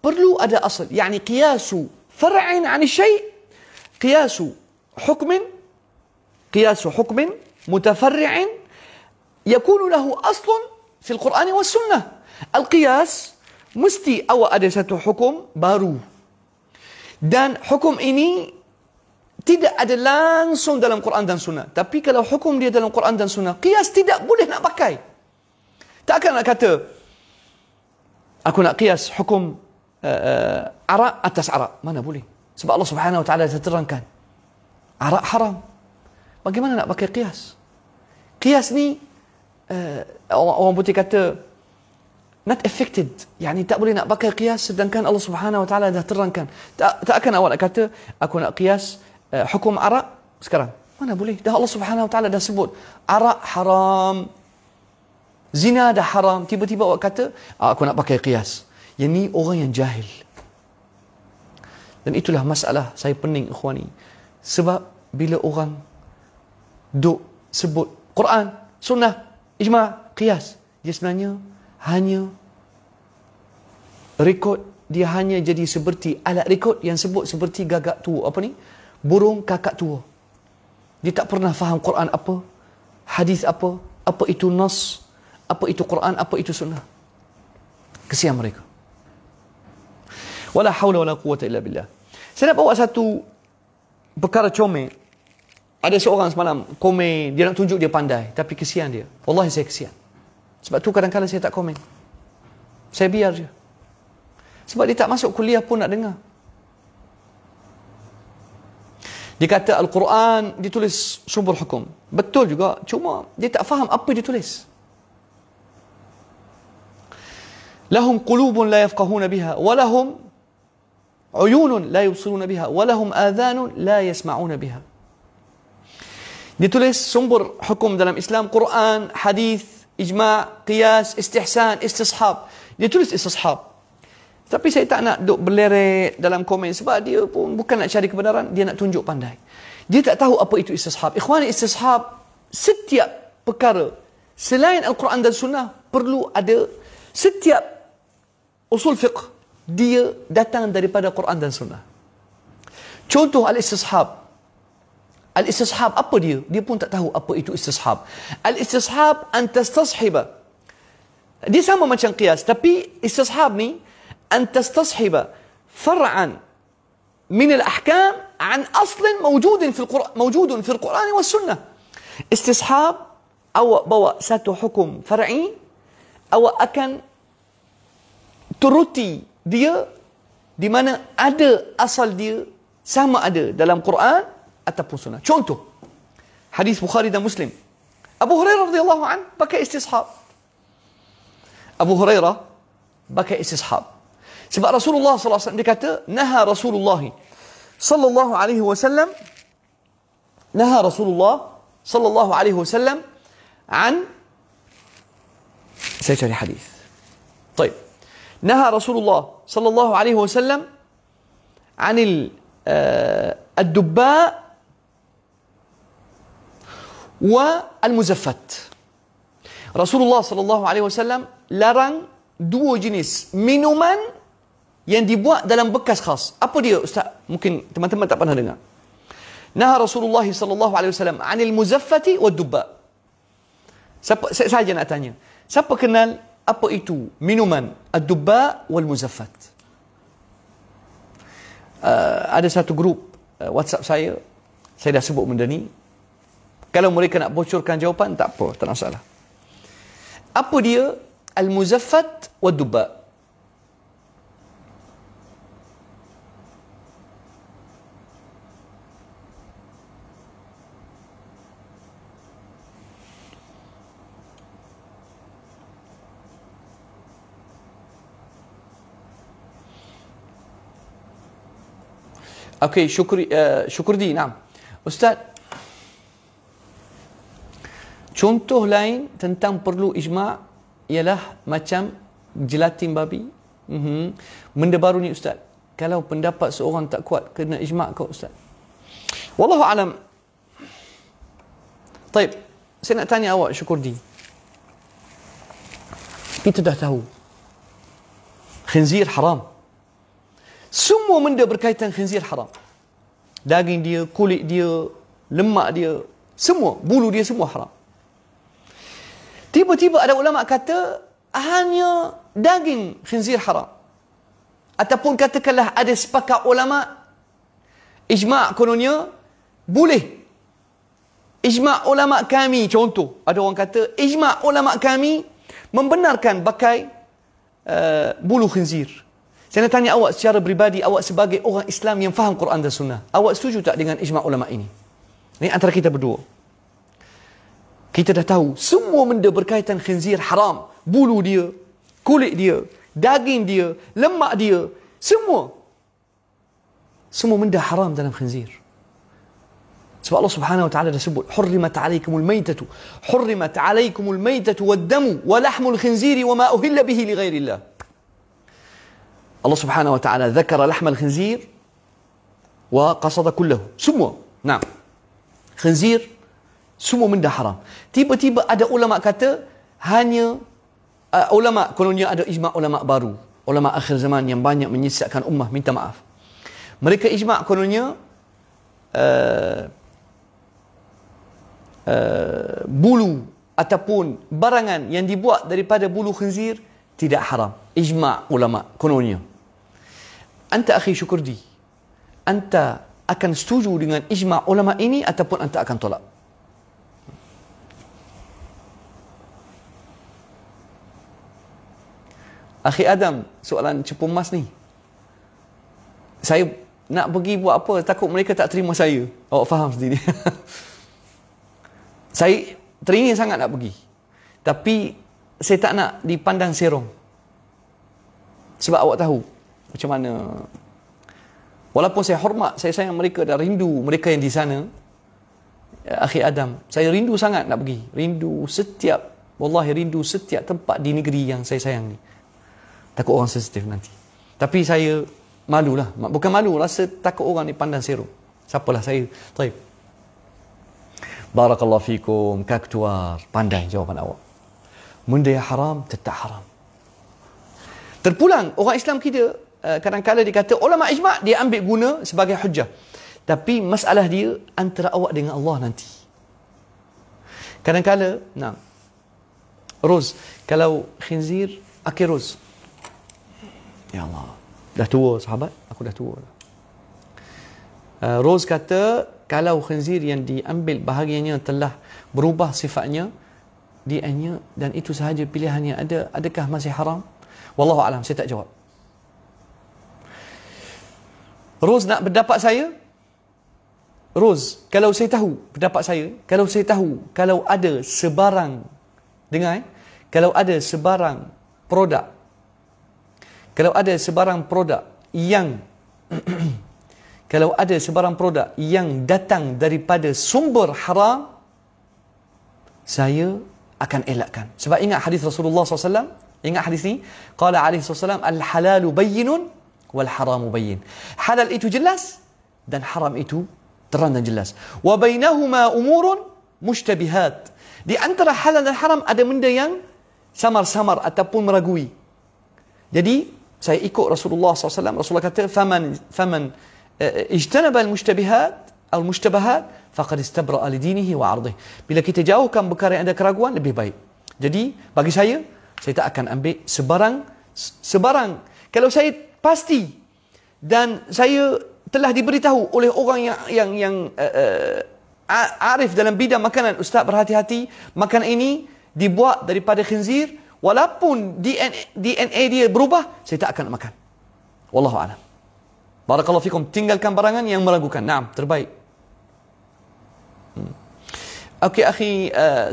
perlu ada asal. Yani qiyasu far'in 'an syai', qiyasu hukmin mutafarri'in yakunu lahu aslun fil Qur'an was sunnah. Al-qiyas mesti awak ada satu hukum baru. Dan hukum ini tidak ada langsung dalam Quran dan Sunnah. Tapi kalau hukum dia dalam Quran dan Sunnah, qiyas tidak boleh nak pakai. Takkan nak kata, aku nak qiyas hukum arak atas arak. Mana boleh? Sebab Allah Subhanahu wa taala dah terangkan. Arak haram. Bagaimana nak pakai qiyas? Qiyas ni, orang putih kata, not affected. Yani tak boleh nak pakai qiyas sedangkan Allah Subhanahu wa taala dah terangkan. Tak akan awak nak kata aku nak qiyas hukum arak sekarang. Mana boleh? Dah Allah Subhanahu wa taala dah sebut arak haram. Zina dah haram. Tiba-tiba awak kata aku nak pakai qiyas. Yang ni orang yang jahil. Dan itulah masalah saya pening ikhwani. Sebab bila orang duk sebut Quran, Sunnah, Ijma', qiyas, dia sebenarnya hanya rekod, dia hanya jadi seperti alat rekod yang sebut seperti gagak tua, apa ni, burung kakak tua. Dia tak pernah faham Quran apa, hadis apa itu nas, apa itu Quran, apa itu sunnah. Kesian mereka. Wala haula wala quwwata illa billah. Saya nak bawa satu perkara comel. Ada seorang semalam komen, dia nak tunjuk dia pandai, tapi kesian dia. Wallahi saya kesian. Sebab tu kadang-kadang saya tak komen. Saya biar je. Sebab dia tak masuk kuliah pun nak dengar. Dia kata Al-Quran ditulis sumber hukum. Betul juga. Cuma dia tak faham apa dia tulis. Lahum qulubun la yafqahuna biha. Walahum uyunun la yubsiruna biha. Walahum adhanun la yasma'una biha. Dia tulis sumber hukum dalam Islam, Quran, hadis, ijma', qiyas, istihsan, istishab. Dia tulis istishab. Tapi saya tak nak duk berleret dalam komen sebab dia pun bukan nak cari kebenaran, dia nak tunjuk pandai. Dia tak tahu apa itu istishab. Ikhwani, istishab, setiap perkara selain Al-Quran dan Sunnah perlu ada. Setiap usul fiqh dia datang daripada Quran dan Sunnah. Contoh al-istishab. Al-istishab apa dia? Dia pun tak tahu apa itu istishab. Al-istishab an tastashiba. Dia sama macam qiyas, tapi istishab ni an tastashiba far'an min al-ahkam an aslin mawjudin fil Quran was Sunnah. Istishab, awak bawa satu hukum far'i, awak akan turuti dia di mana ada asal dia, sama ada dalam Quran ataupun Sunnah. Contoh, hadis Bukhari dan Muslim. Abu Hurairah radhiyallahu an pakai istishab. Abu Hurairah pakai istishab. Sebab Rasulullah sallallahu alaihi wasallam dia kata, naha Rasulullah sallallahu alaihi wasallam, naha Rasulullah sallallahu alaihi wasallam an, saya cari hadis. Baik. Naha Rasulullah sallallahu alaihi wasallam anil ad-dubba wa al-muzaffat. Rasulullah sallallahu alaihi wasallam larang dua jenis minuman yang dibuat dalam bekas khas. Apa dia, Ustaz? Mungkin teman-teman tak pernah dengar. Naha Rasulullah sallallahu alaihi wasallam anil muzaffati wad dubba. Siapa saja nak tanya? Siapa kenal apa itu minuman ad-dubba wal muzaffat? Ada satu grup WhatsApp saya dah sebut benda ni. Kalau mereka nak bocorkan jawapan, tak apa, tak masalah. Apa dia al-muzaffat wa dubba? Okey, Syukurdi, naam. Ustaz, contoh lain tentang perlu ijma' ialah macam jelatin babi. Benda baru ni, Ustaz. Kalau pendapat seorang tak kuat, kena ijma' kau, Ustaz. Wallahu alam. Taib, saya nak tanya awak, Syukurdi. Kita dah tahu khinzir haram. Semua benda berkaitan khinzir haram. Daging dia, kulit dia, lemak dia, semua, bulu dia semua haram. Tiba-tiba ada ulama kata hanya daging khinzir haram. Ataupun katakanlah ada sepakat ulama ijma' kononnya boleh. Ijma' ulama kami, contoh, ada orang kata ijma' ulama kami membenarkan pakai bulu khinzir. Saya nak tanya awak secara peribadi, awak sebagai orang Islam yang faham Quran dan Sunnah, awak setuju tak dengan ijma' ulama ini? Ini antara kita berdua. Kita dah tahu semua benda berkaitan khinzir haram. Bulu dia, kulit dia, daging dia, lemak dia, semua benda haram dalam khinzir. Sebab Allah Subhanahu wa taala dah sebut, hurrimat alaikumul maitatu, hurrimat alaikumul maitatu wad-damu wa lahmul khinziri wa ma uhilla bihi li ghairillah. Allah Subhanahu wa taala dzakara lahmal khinzir wa qasada kullahu. Semua. Nah. Khinzir semua benda haram. Tiba-tiba ada ulama kata hanya ulama, kononnya ada ijma' ulama baru, ulama akhir zaman yang banyak menyesatkan ummah, minta maaf. Mereka ijma' kononnya bulu ataupun barangan yang dibuat daripada bulu khinzir tidak haram. Ijma' ulama kononnya. Anta akhi Syukurdi, anta akan setuju dengan ijma' ulama ini ataupun anta akan tolak? Akhi Adam, soalan cepu emas ni. Saya nak pergi buat apa? Takut mereka tak terima saya. Awak faham sendiri. Saya teringin sangat nak pergi. Tapi saya tak nak dipandang serong. Sebab awak tahu macam mana. Walaupun saya hormat, saya sayang mereka dan rindu mereka yang di sana. Akhi Adam, saya rindu sangat nak pergi. Wallahi rindu setiap tempat di negeri yang saya sayang ni. Takut orang sensitif nanti. Tapi saya malulah. Bukan malu, rasa takut orang ni pandang serong. Siapalah saya. Baik. Barakallahu fikum, Kak Ketua. Pandai jawapan awak. Benda yang haram, tetap haram. Terpulang, orang Islam kita, kadang-kadang dia kata, ulama ijma' dia ambil guna sebagai hujah. Tapi masalah dia antara awak dengan Allah nanti. Kadang-kadang, Ros, kalau khinzir, akhir Ros. Ya Allah, dah tua sahabat, aku dah tua. Ros kata, kalau khinzir yang diambil bahagiannya telah berubah sifatnya, dianya dan itu sahaja pilihannya, adakah masih haram? Wallahu a'lam, saya tak jawab. Ros nak pendapat saya? Ros, kalau saya tahu pendapat saya, kalau ada sebarang, dengar, kalau ada sebarang produk yang kalau ada sebarang produk yang datang daripada sumber haram, saya akan elakkan. Sebab ingat hadis Rasulullah SAW, ingat hadis ni, qala alaihi wasallam, al-halalu bayyinun wal haramu bayyin. Halal itu jelas dan haram itu terang dan jelas. Wa bainahuma umurun mushtabihat. Di antara halal dan haram ada benda yang samar-samar ataupun meragui. Jadi saya ikut Rasulullah SAW. Rasulullah kata, faman ijtanaba al-mushtabahat faqad istabra'a li dinihi wa 'ardihi. Bila kita jauhkan perkara yang ada keraguan, lebih baik. Jadi bagi saya tak akan ambil sebarang. Kalau saya pasti dan saya telah diberitahu oleh orang yang arif dalam bidang makanan, ustaz berhati-hati, makanan ini dibuat daripada khinzir, walaupun DNA dia berubah, saya tak akan makan. Wallahu a'lam. Barakallahu fikum. Tinggalkan barangan yang meragukan. Naam, terbaik. Okey, akhi,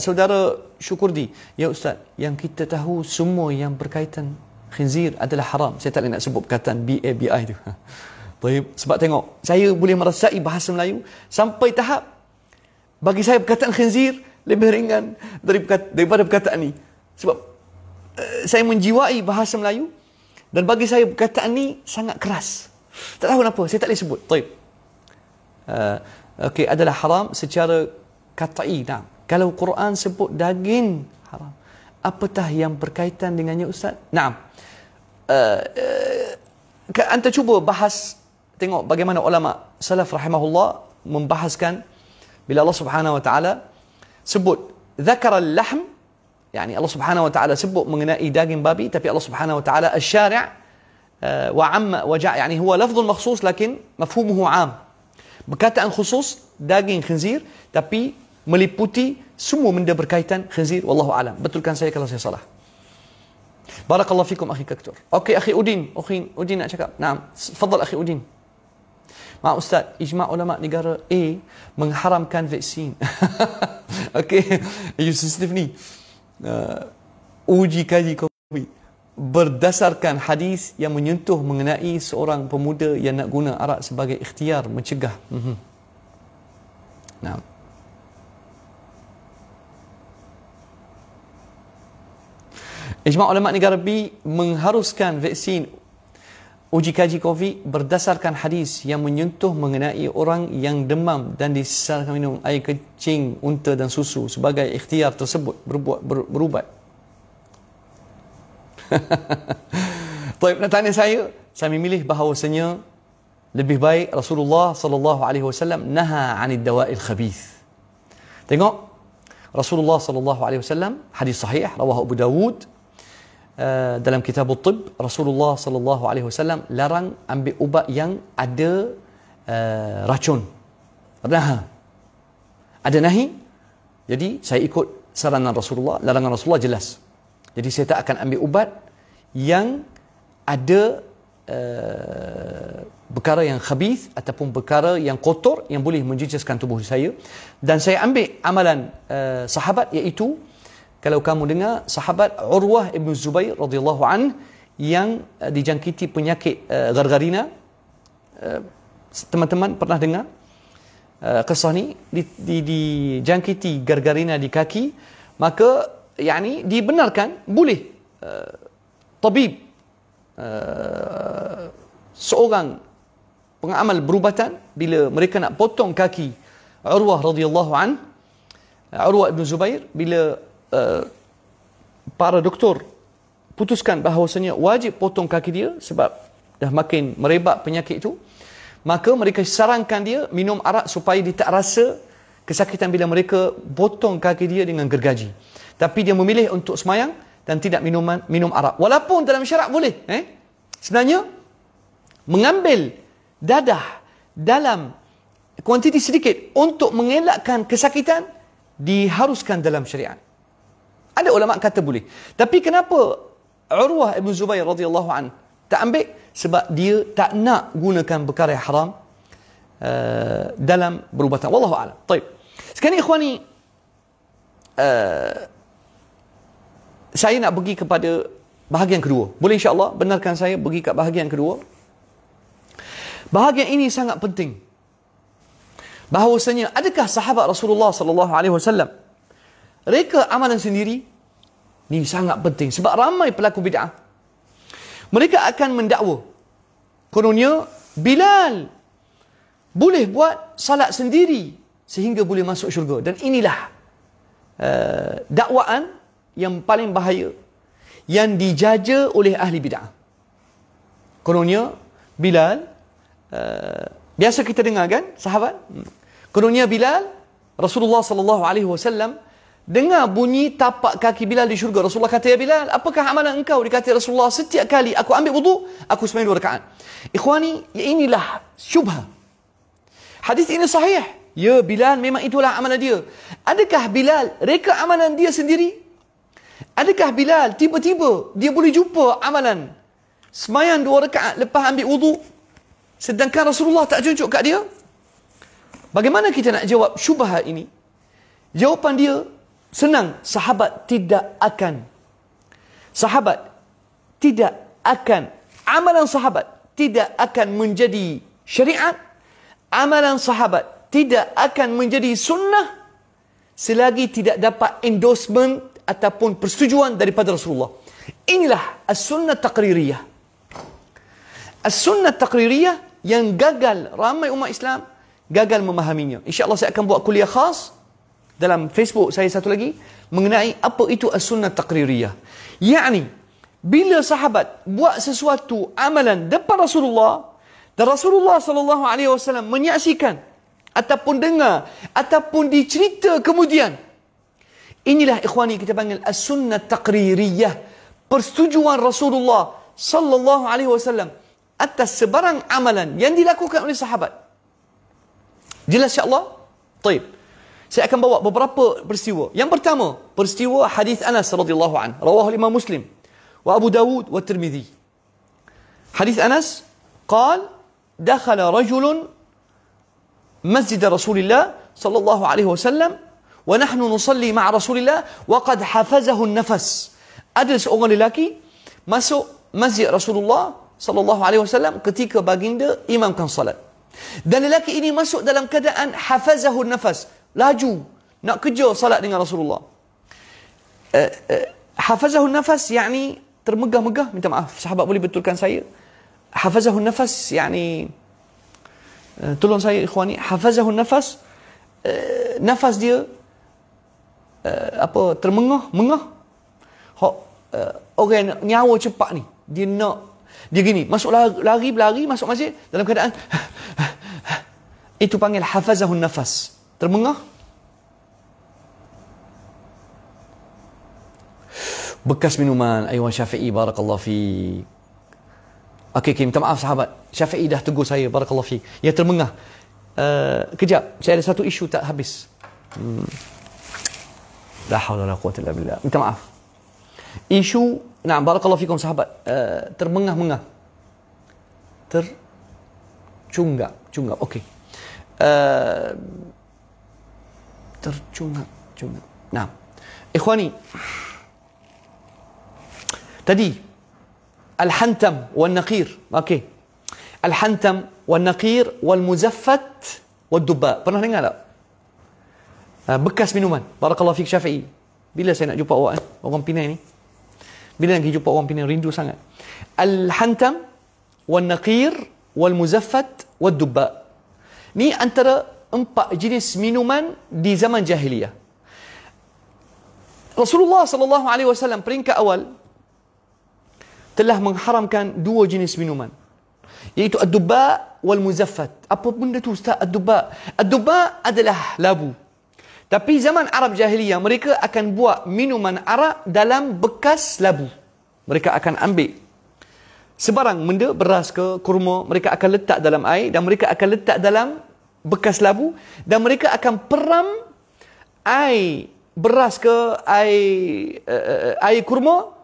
saudara Syukurdi. Ya ustaz, yang kita tahu semua yang berkaitan khinzir adalah haram. Saya tak nak sebut perkataan BABI tu. Baik, sebab tengok, saya boleh merasai bahasa Melayu sampai tahap bagi saya perkataan khinzir lebih ringan daripada perkataan ni. Sebab saya menjiwai bahasa Melayu dan bagi saya perkataan ni sangat keras. Tak tahu kenapa, saya tak boleh sebut. Baik. Okey, adalah haram secara qat'i. Nah, kalau Quran sebut daging haram, apatah yang berkaitan dengannya ustaz? Naam. Anda cuba bahas, tengok bagaimana ulama salaf rahimahullah membahaskan bila Allah Subhanahu wa taala sebut dzakara al-lahm, yani Allah Subhanahu wa taala sebut mengenai daging babi, tapi Allah Subhanahu wa taala asy-syari' wa 'amma wa ja', yani huwa lafdhun makhsus lakin mafhumuhu 'am. Perkataan khusus daging khinzir tapi meliputi semua benda berkaitan khinzir. Wallahu a'lam. Betulkan saya kalau saya salah. Barakallahu fikum akhi Kaktur. Okey, akhi Udin. Udin nak cakap. Naam. Fadal akhi Udin. Maaf ustaz, ijma' ulama negara A mengharamkan vaksin. Okey, you sensitif ni. Uji kaji COVID berdasarkan hadis yang menyentuh mengenai seorang pemuda yang nak guna arak sebagai ikhtiar mencegah. Naam. Ijma' ulama negara B mengharuskan vaksin uji kaji COVID berdasarkan hadis yang menyentuh mengenai orang yang demam dan disarankan minum air kencing, unta dan susu sebagai ikhtiar tersebut berubat. Baik, nak tanya saya memilih bahawasanya lebih baik Rasulullah sallallahu alaihi wasallam naha 'anid dawa'il khabith. Tengok Rasulullah sallallahu alaihi wasallam, hadis sahih rawahu Abu Dawud, dalam kitab at-tibb, Rasulullah sallallahu alaihi wasallam larang ambil ubat yang ada racun. Ada nahi. Jadi saya ikut saranan Rasulullah, larangan Rasulullah jelas. Jadi saya tak akan ambil ubat yang ada perkara yang khabith ataupun perkara yang kotor yang boleh menjejaskan tubuh saya. Dan saya ambil amalan sahabat, iaitu kalau kamu dengar sahabat Urwah ibn Zubair radhiyallahu an yang dijangkiti penyakit gargarina, teman-teman pernah dengar? kisah ni dijangkiti gargarina di kaki, maka yani dibenarkan boleh tabib seorang pengamal berubatan bila mereka nak potong kaki Urwah radhiyallahu an, Urwah ibn Zubair, bila para doktor putuskan bahawasanya wajib potong kaki dia sebab dah makin merebak penyakit itu, maka mereka sarankan dia minum arak supaya dia tak rasa kesakitan bila mereka potong kaki dia dengan gergaji. Tapi dia memilih untuk semayang dan tidak minum arak. Walaupun dalam syarak boleh. Sebenarnya, mengambil dadah dalam kuantiti sedikit untuk mengelakkan kesakitan diharuskan dalam syariat. Ada ulama kata boleh. Tapi kenapa Urwah ibn Zubair radhiyallahu an tak ambil? Sebab dia tak nak gunakan perkara yang haram dalam berubatan. Wallahu a'lam. Baik. Sekarang ni ikhwani, saya nak pergi kepada bahagian kedua. Boleh insya-Allah benarkan saya pergi ke bahagian kedua? Bahagian ini sangat penting. Bahawasanya adakah sahabat Rasulullah sallallahu alaihi wasallam reka amalan sendiri? Ini sangat penting sebab ramai pelaku bid'ah. Mereka akan mendakwa kononnya Bilal boleh buat salat sendiri sehingga boleh masuk syurga. Dan inilah dakwaan yang paling bahaya yang dijaja oleh ahli bid'ah. Kononnya Bilal, biasa kita dengar kan sahabat, kononnya Bilal, Rasulullah sallallahu alaihi wasallam dengar bunyi tapak kaki Bilal di syurga. Rasulullah kata, ya Bilal, apakah amalan engkau? Dia kata, Rasulullah, setiap kali aku ambil wudu, aku sembahyang 2 rakaat. Ikhwani, inilah syubhah. Hadis ini sahih. Ya, Bilal memang itulah amalan dia. Adakah Bilal reka amalan dia sendiri? Adakah Bilal tiba-tiba dia boleh jumpa amalan sembahyang 2 rakaat lepas ambil wudu, sedangkan Rasulullah tak tunjuk kat dia? Bagaimana kita nak jawab syubhah ini? Jawapan dia senang. Sahabat tidak akan amalan sahabat tidak akan menjadi syariat, amalan sahabat tidak akan menjadi sunnah selagi tidak dapat endorsement ataupun persetujuan daripada Rasulullah. Inilah as-sunnah taqririyah. As-sunnah taqririyah yang gagal ramai umat Islam gagal memahaminya. InsyaAllah saya akan buat kuliah khas dalam Facebook saya satu lagi mengenai apa itu as-sunnah taqririyah. Yakni bila sahabat buat sesuatu amalan depan Rasulullah dan Rasulullah sallallahu alaihi wasallam menyaksikan ataupun dengar ataupun dicerita kemudian, inilah ikhwani kita panggil as-sunnah taqririyah, persetujuan Rasulullah sallallahu alaihi wasallam atas sebarang amalan yang dilakukan oleh sahabat. Jelas insya-Allah? Baik. Saya akan bawa beberapa peristiwa. Yang pertama, peristiwa hadis Anas radhiyallahu an, rawahu Imam Muslim wa Abu Dawud wa Tirmizi. Hadis Anas, قال دخل رجل مسجد رسول الله صلى الله عليه وسلم ونحن نصلي مع رسول الله وقد حفزه النفس. Ada seorang lelaki masuk masjid Rasulullah sallallahu alaihi wasallam ketika baginda imamkan salat. Dan lelaki ini masuk dalam keadaan hafazahu nafas, laju nak kejar salat dengan Rasulullah. Hafazahu nafas yakni termegah-megah. Minta maaf, sahabat boleh betulkan saya. Hafazahu nafas yakni tolong saya ikhwani, hafazahu nafas nafas dia apa, termengah-mengah. Orang nyawa cepat ni, dia gini, masuk lari berlari masuk masjid dalam keadaan itu panggil hafazahun nafas, termengah. Bekas minuman aywan Syafi'i, barakallahu fi. Okey, minta maaf sahabat, Syafi'i dah tegur saya, barakallahu fi. Ya, termengah. Kejap, saya ada satu isu tak habis. La haula wala quwwata illa billah. Minta maaf. Isu, nah, barakallahu fikum sahabat, termengah-mengah. Tercunggap, okey. Tercunggap. Nah, ikhwani, tadi Al-Hantam wal Naqir. Okey. Al-Hantam wal Naqir wal Muzaffat wad-dubba. Pernah dengar tak? Bekas minuman. Barakallahu fiik Syafi'i. Bila saya nak jumpa awak orang Penang ni? Bila nak jumpa orang Penang, rindu sangat. Al-hantam wal-naqir wal-muzaffat wad-dubba. Ni antara 4 jenis minuman di zaman jahiliyah. Rasulullah sallallahu alaihi wasallam peringkat awal telah mengharamkan 2 jenis minuman, iaitu ad-dubba wal muzaffat. Apa benda tu Ustaz ad-dubba? Ad-dubba adalah labu. Tapi zaman Arab jahiliyah mereka akan buat minuman arak dalam bekas labu. Mereka akan ambil sebarang benda, beras ke kurma, mereka akan letak dalam air dan mereka akan letak dalam bekas labu dan mereka akan peram air beras ke air kurma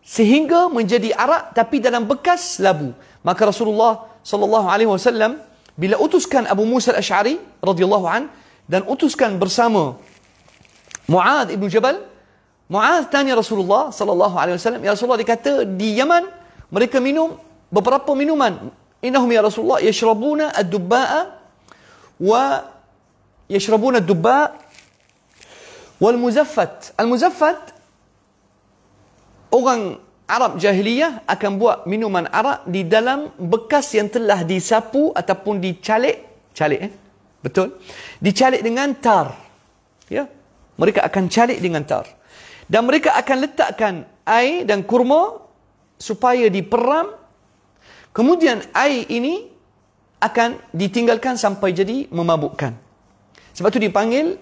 sehingga menjadi arak tapi dalam bekas labu. Maka Rasulullah sallallahu alaihi wasallam bila utuskan Abu Musa al-Asy'ari radhiyallahu an dan utuskan bersama Mu'adz ibn Jabal, Mu'adz tanya Rasulullah sallallahu alaihi wasallam, ya Rasulullah, dikata di Yaman mereka minum beberapa minuman. Innahum ya Rasulullah yashrabuna ad-dubba'a wa yashrabuna ad-dubba' wal muzaffat. Al-muzaffat, orang Arab jahiliyah akan buat minuman arak di dalam bekas yang telah disapu ataupun dicalik, betul? Dicalik dengan tar. Ya. Mereka akan calik dengan tar. Dan mereka akan letakkan air dan kurma supaya diperam. Kemudian air ini akan ditinggalkan sampai jadi memabukkan. Sebab tu dipanggil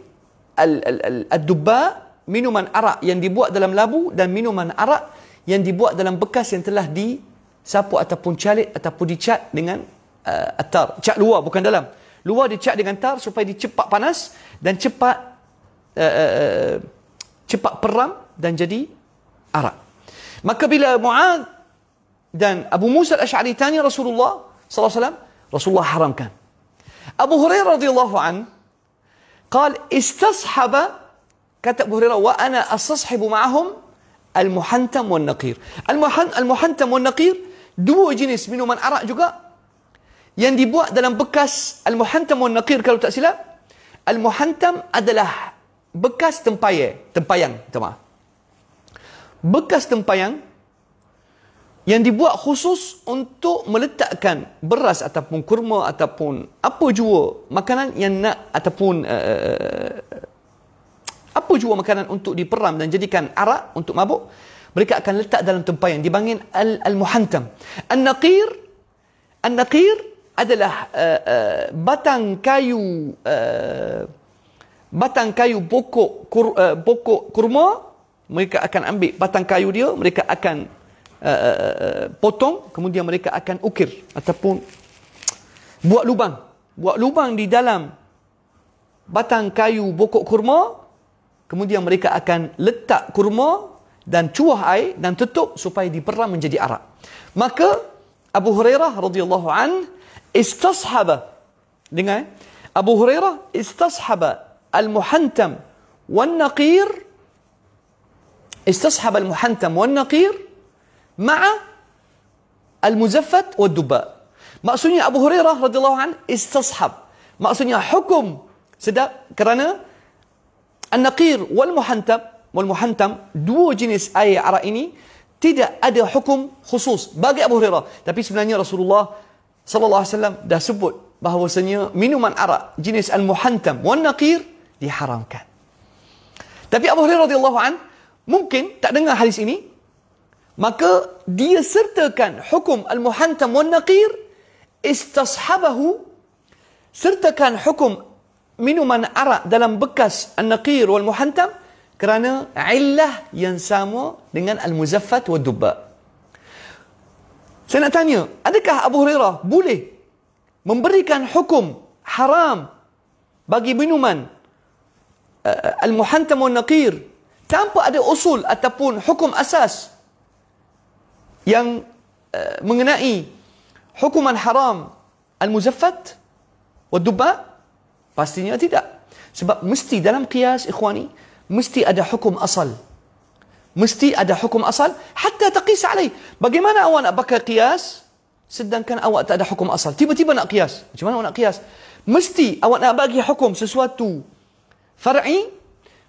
ad-dubba, minuman arak yang dibuat dalam labu, dan minuman arak yang dibuat dalam bekas yang telah disapu ataupun calik ataupun dicat dengan tar. Cat luar, bukan dalam. Luar dicat dengan tar supaya dia cepat panas dan cepat peram dan jadi arak. Maka bila Mu'adz dan Abu Musa al-Asy'ari tanya Rasulullah sallallahu alaihi wasallam, Rasulullah haramkan. Abu Hurairah radhiyallahu an قال استصحب, kata Abu Hurairah, wa ana astashibu ma'ahum al-muhantam wan naqir. Al-muhantam wan naqir, 2 jenis minuman arak juga yang dibuat dalam bekas. Al-muhantam wan naqir, kalau tak silap, al-muhantam adalah bekas tempayang, bekas tempayang yang dibuat khusus untuk meletakkan beras ataupun kurma ataupun apa jua makanan yang nak, ataupun apa jua makanan untuk diperam dan jadikan arak untuk mabuk, mereka akan letak dalam tempayan, dipanggil al-muhantam. An-naqir adalah batang kayu pokok kurma. Mereka akan ambil batang kayu dia, mereka akan potong, kemudian mereka akan ukir ataupun buat lubang di dalam batang kayu pokok kurma, kemudian mereka akan letak kurma dan cuah air dan tutup supaya diperam menjadi arak. Maka Abu Hurairah radhiyallahu an istashaba, dengar, Abu Hurairah istashaba al-muhantam wan naqir, istashaba al-muhantam wan naqir ma'a al-muzaffat wad-dubba. Maksudnya Abu Hurairah radhiyallahu an istashab, maksudnya hukum sedap, kerana an-naqir wal muhantam, 2 jenis air arak ini tidak ada hukum khusus bagi Abu Hurairah. Tapi sebenarnya Rasulullah sallallahu alaihi wasallam dah sebut bahawasanya minuman arak jenis al-muhantam wan naqir diharamkan. Tapi Abu Hurairah radhiyallahu an mungkin tak dengar hadis ini, maka dia sertakan hukum al-muhantam wan naqir, istashabahu, sertakan hukum minuman arak dalam bekas an-naqir wal muhantam kerana illah yang sama dengan al-muzaffat wad dubba. Saya nak tanya, adakah Abu Hurairah boleh memberikan hukum haram bagi minuman al-muhantam wan naqir tanpa ada usul ataupun hukum asas yang mengenai hukuman haram al-muzaffat wad dubba? Pastinya tidak. Sebab mesti dalam qiyas, ikhwani, mesti ada hukum asal. Mesti ada hukum asal hatta taqis alaih. Bagaimana awak nak pakai qiyas sedangkan awak tak ada hukum asal? Tiba-tiba nak qiyas. Macam mana awak nak qiyas? Mesti awak nak bagi hukum sesuatu far'i,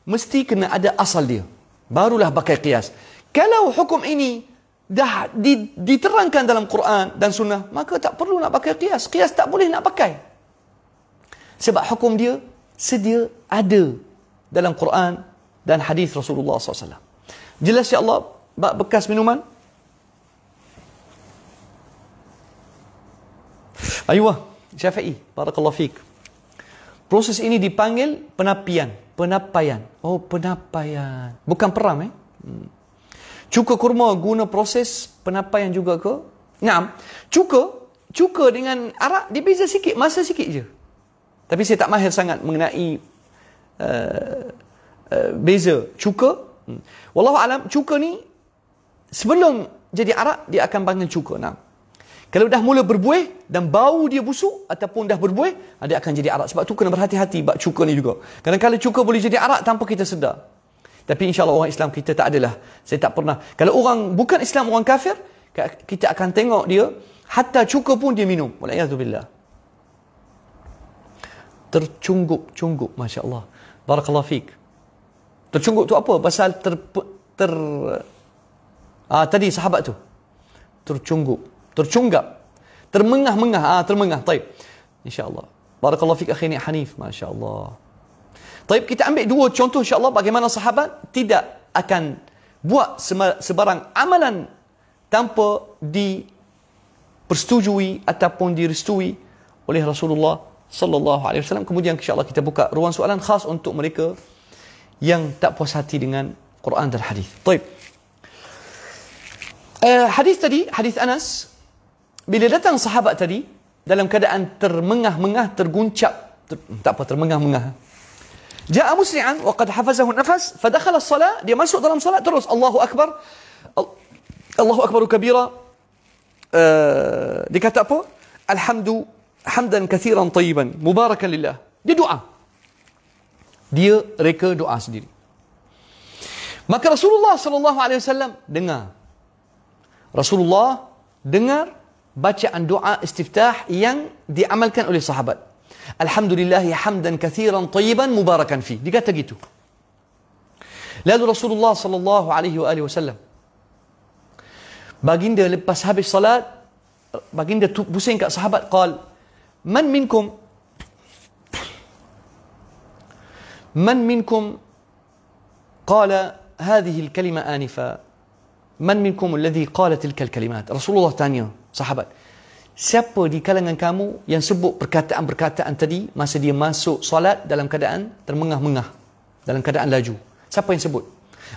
mesti kena ada asal dia. Barulah pakai qiyas. Kalau hukum ini dah diterangkan dalam Quran dan Sunnah, maka tak perlu nak pakai qiyas. Qiyas tak boleh nak pakai. Sebab hukum dia sedia ada dalam Quran dan hadis Rasulullah SAW. Jelas ya Allah, bekas minuman? Ayuh, Syafi'i, barakallahu fiik. Proses ini dipanggil penapian. Oh, penapaian. Bukan peram, Cuka kurma guna proses penapaian juga ke? Naam. Cuka dengan arak dia beza sikit, masa sikit je. Tapi saya tak mahir sangat mengenai beza cuka. Wallahu alam, cuka ni sebelum jadi arak dia akan panggil cuka. Naam. Kalau dah mula berbuih dan bau dia busuk ataupun dah berbuih, dia akan jadi arak. Sebab tu kena berhati-hati bab cuka ni juga. Kadang-kadang cuka boleh jadi arak tanpa kita sedar. Tapi insya-Allah orang Islam kita tak adalah. Saya tak pernah. Kalau orang bukan Islam, orang kafir, kita akan tengok dia hatta cuka pun dia minum. Waliyadzubillah. Tercunggup, masya-Allah. Barakallahu fiik. Tercunggup tu apa? Pasal tadi sahabat tu. Tercunggap, termengah-mengah, termengah. Taib, insya-Allah. Barakallahu fiik akhi Hanif, masya-Allah. Taib, kita ambil dua contoh insya-Allah bagaimana sahabat tidak akan buat sebarang amalan tanpa dipersetujui ataupun direstui oleh Rasulullah sallallahu alaihi wasallam. Kemudian insya-Allah kita buka ruang soalan khas untuk mereka yang tak puas hati dengan Quran dan hadis. Taib. Hadis tadi, hadis Anas, bila datang sahabat tadi dalam keadaan termengah-mengah, terguncap, termengah-mengah. Ja'a musri'an wa qad hafazahu an-nafas, fa dakhala as-salat, dia masuk dalam salat terus Allahu akbar. Allahu akbar kabira. Dia kata apa? Hamdan katsiran tayyiban mubarakan lillah. Dia doa. Dia reka doa sendiri. Maka Rasulullah sallallahu alaihi wasallam dengar. Rasulullah dengar bacaan doa istiftah yang diamalkan oleh sahabat. Alhamdulillahi hamdan kathiran tayyiban mubarakan fi. Dia kata gitu. Lalu Rasulullah sallallahu alaihi wasallam, baginda lepas habis salat, baginda pusing kat sahabat, qal, man minkum qala hadhihi al-kalima anifa. Man minkum alladhi qala tilka al-kalimat. Rasulullah tanya sahabat, siapa di kalangan kamu yang sebut perkataan-perkataan tadi masa dia masuk solat dalam keadaan termengah-mengah, dalam keadaan laju? Siapa yang sebut?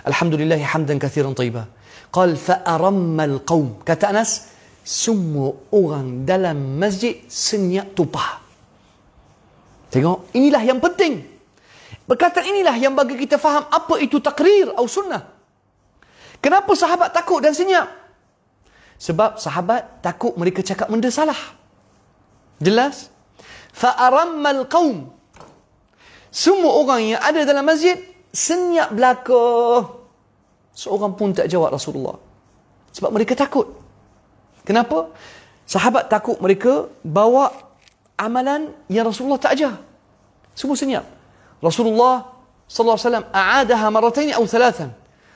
Alhamdulillahi hamdan kathiran tayyiba. Qal fa arammal qaum. Kata Anas, semua orang dalam masjid senyap tupah. Tengok, inilah yang penting. Perkataan inilah yang bagi kita faham apa itu takrir atau sunnah. Kenapa sahabat takut dan senyap? Sebab sahabat takut mereka cakap benda salah. Jelas? Fa'arammal qaum. Semua orang yang ada dalam masjid senyap belaka. Seorang pun tak jawab Rasulullah. Sebab mereka takut. Kenapa? Sahabat takut mereka bawa amalan yang Rasulullah tak ajar. Semua senyap. Rasulullah sallallahu alaihi wasallam a'adaha marratayn atau thalathan.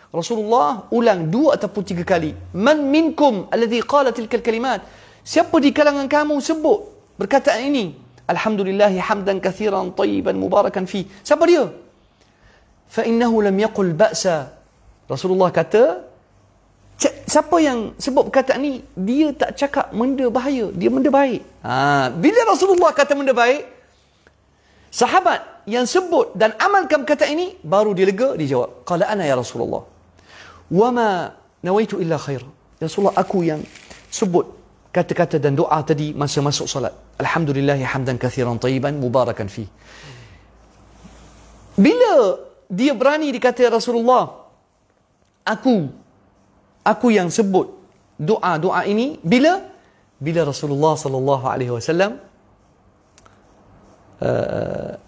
Rasulullah ulang 2 ataupun 3 kali. Man minkum alladhi qala tilka kalimat. Siapa di kalangan kamu sebut perkataan ini? Alhamdulillahi hamdan kathiran tayyiban mubarakan fi. Siapa dia? Fa innahu lam yaqul ba'sa. Rasulullah kata, siapa yang sebut perkataan ini, dia tak cakap benda bahaya, dia benda baik. Bila Rasulullah kata benda baik, sahabat yang sebut dan amalkan perkataan ini, baru dia lega, dia jawab, qala ana ya Rasulullah. Wama nawaitu illa khair. Ya Rasulullah, aku yang sebut kata-kata dan doa tadi masa masuk salat. Alhamdulillahi hamdan kathiran tayyiban mubarakan fi. Bila dia berani dikata ya Rasulullah, aku yang sebut doa-doa ini, bila Rasulullah sallallahu alaihi wasallam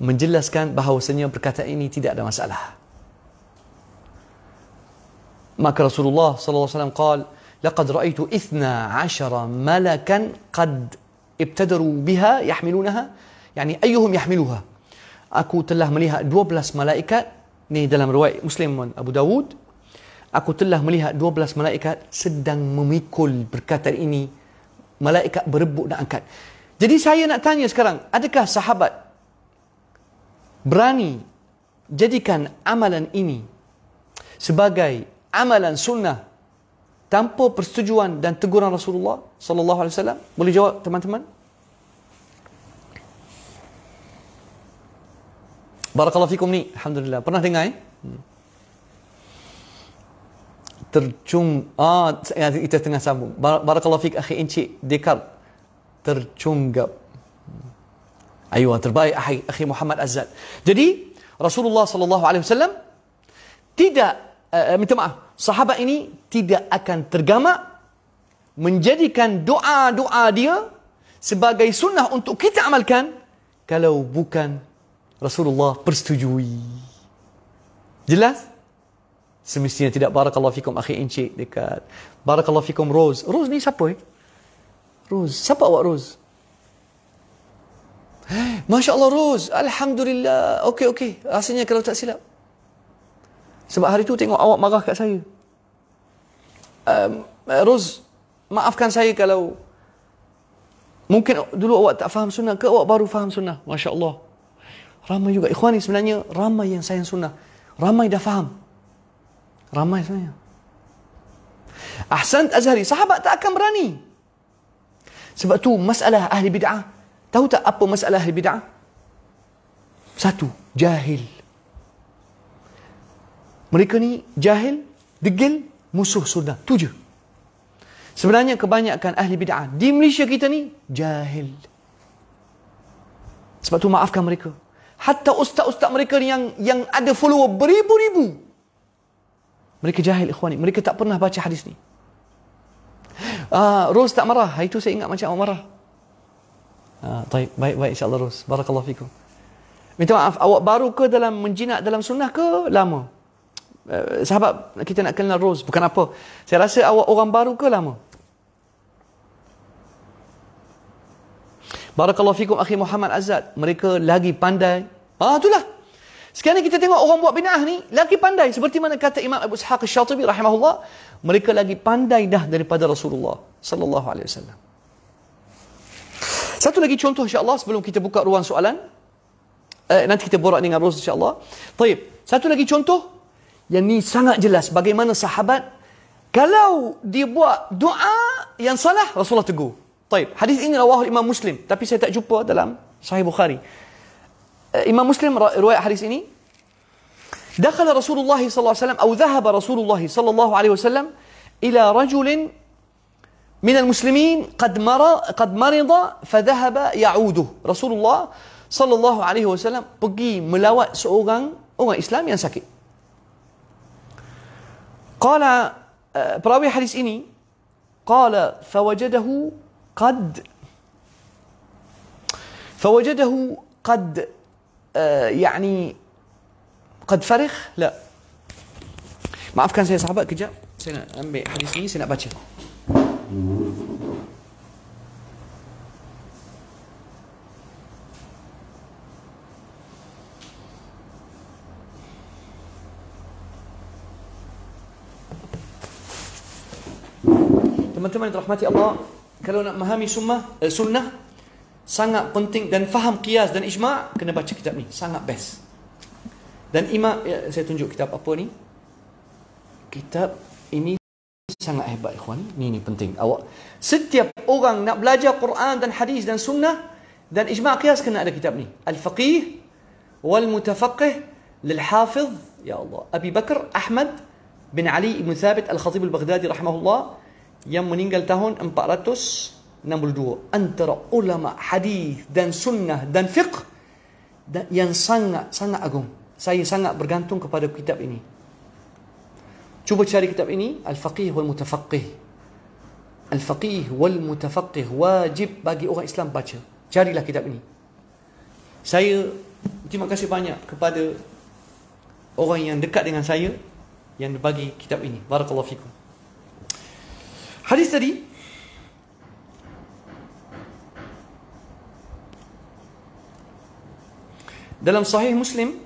menjelaskan bahawasanya perkataan ini tidak ada masalah. Maka Rasulullah sallallahu alaihi wasallam qala, laqad ra'aitu 12 malakan qad ibtadaru biha yahmilunaha Yani ayyuhum yahmiluha. Aku telah melihat 12 malaikat, ni dalam riwayat Muslim Abu Dawud. Aku telah melihat 12 malaikat sedang memikul perkataan ini. Malaikat berebut nak angkat. Jadi saya nak tanya sekarang, adakah sahabat berani jadikan amalan ini sebagai amalan sunnah tanpa persetujuan dan teguran Rasulullah sallallahu alaihi wasallam? Boleh jawab teman-teman? Barakallahu fikum ni, alhamdulillah. Pernah dengar kita tengah sambung. Barakallahu fik akhi Encik Descartes. Tercunggap. Ayuh, terbaik akhi Muhammad Azzad. Jadi Rasulullah sallallahu alaihi wasallam tidak minta maaf, sahabat ini tidak akan tergamak menjadikan doa-doa dia sebagai sunnah untuk kita amalkan kalau bukan Rasulullah persetujui. Jelas? Semestinya tidak. Barakallahu fikum akhi Encik dekat. Barakallahu fikum Rose. Rose ni siapa Rose. Siapa awak Rose? Masya Allah Rose. Alhamdulillah. Okey. Rasanya kalau tak silap. Sebab hari tu tengok awak marah kat saya. Rose, maafkan saya kalau mungkin dulu awak tak faham sunnah ke awak baru faham sunnah. Masya Allah. Ramai juga. Ikhwan ni sebenarnya ramai yang sayang sunnah. Ramai dah faham. Ramai sebenarnya. Ahsan Azhari. Sahabat tak akan berani. Sebab tu masalah ahli bid'ah. Tahu tak apa masalah ahli bid'ah? Satu, jahil. Mereka ni jahil, degil, musuh sunnah. Tu je. Sebenarnya kebanyakan ahli bid'ah di Malaysia kita ni jahil. Sebab tu maafkan mereka. Hatta ustaz-ustaz mereka ni yang ada follower beribu-ribu. Mereka jahil ikhwani. Mereka tak pernah baca hadis ni. Rose tak marah. Hari tu saya ingat macam awak marah. Baik insyaAllah Rose. Barakallahu fikum. Minta maaf, awak baru ke dalam menjinak dalam sunnah ke lama? Sahabat kita nak kenal Rose. Bukan apa. Saya rasa awak orang baru ke lama? Barakallahu fikum akhi Muhammad Azzad. Mereka lagi pandai. Itulah. Sekarang kita tengok orang buat bid'ah ni lagi pandai. Seperti mana kata Imam Abu Ishaq Asy-Syatibi rahimahullah, mereka lagi pandai dah daripada Rasulullah sallallahu alaihi wasallam. Satu lagi contoh insya-Allah sebelum kita buka ruang soalan. Nanti kita borak dengan Rose insya-Allah. Baik, satu lagi contoh yang ni sangat jelas bagaimana sahabat kalau dia buat doa yang salah Rasulullah tegur. Baik, hadis ini rawahu Imam Muslim tapi saya tak jumpa dalam Sahih Bukhari. Imam Muslim riwayat hadis ini. Dakhala Rasulullah sallallahu alaihi wasallam atau dhahaba Rasulullah sallallahu alaihi wasallam ila rajulin min al-muslimin qad marida fadhahaba ya'uduh. Rasulullah sallallahu alaihi wasallam pergi melawat seorang orang Islam yang sakit. Qala perawi hadis ini qala fawajadahu qad يعني قد فرغ. لا, maafkan saya sahabat kejap. Saya nak ambil hadis ni, saya nak baca. Teman-teman yang dirahmati Allah, kalau nak memahami sunnah sangat penting dan faham qiyas dan ijma', kena baca kitab ni. Sangat best. Dan saya tunjuk kitab apa ni. Kitab ini sangat hebat ikhwan. Ni penting. Awak setiap orang nak belajar Quran dan hadis dan sunnah dan ijma' qiyas kena ada kitab ni. Al-Faqih wal Mutafaqih lil Hafiz ya Allah Abi Bakr Ahmad bin Ali ibn Thabit Al-Khatib Al-Baghdadi rahimahullah yang meninggal tahun 462. Antara ulama hadis dan sunnah dan fiqh yang sangat agung. Saya sangat bergantung kepada kitab ini. Cuba cari kitab ini, Al-Faqih wal Mutafaqih. Al-Faqih wal Mutafaqih wajib bagi orang Islam baca. Carilah kitab ini. Saya terima kasih banyak kepada orang yang dekat dengan saya yang bagi kitab ini. Barakallahu fikum. Hadis tadi dalam Sahih Muslim,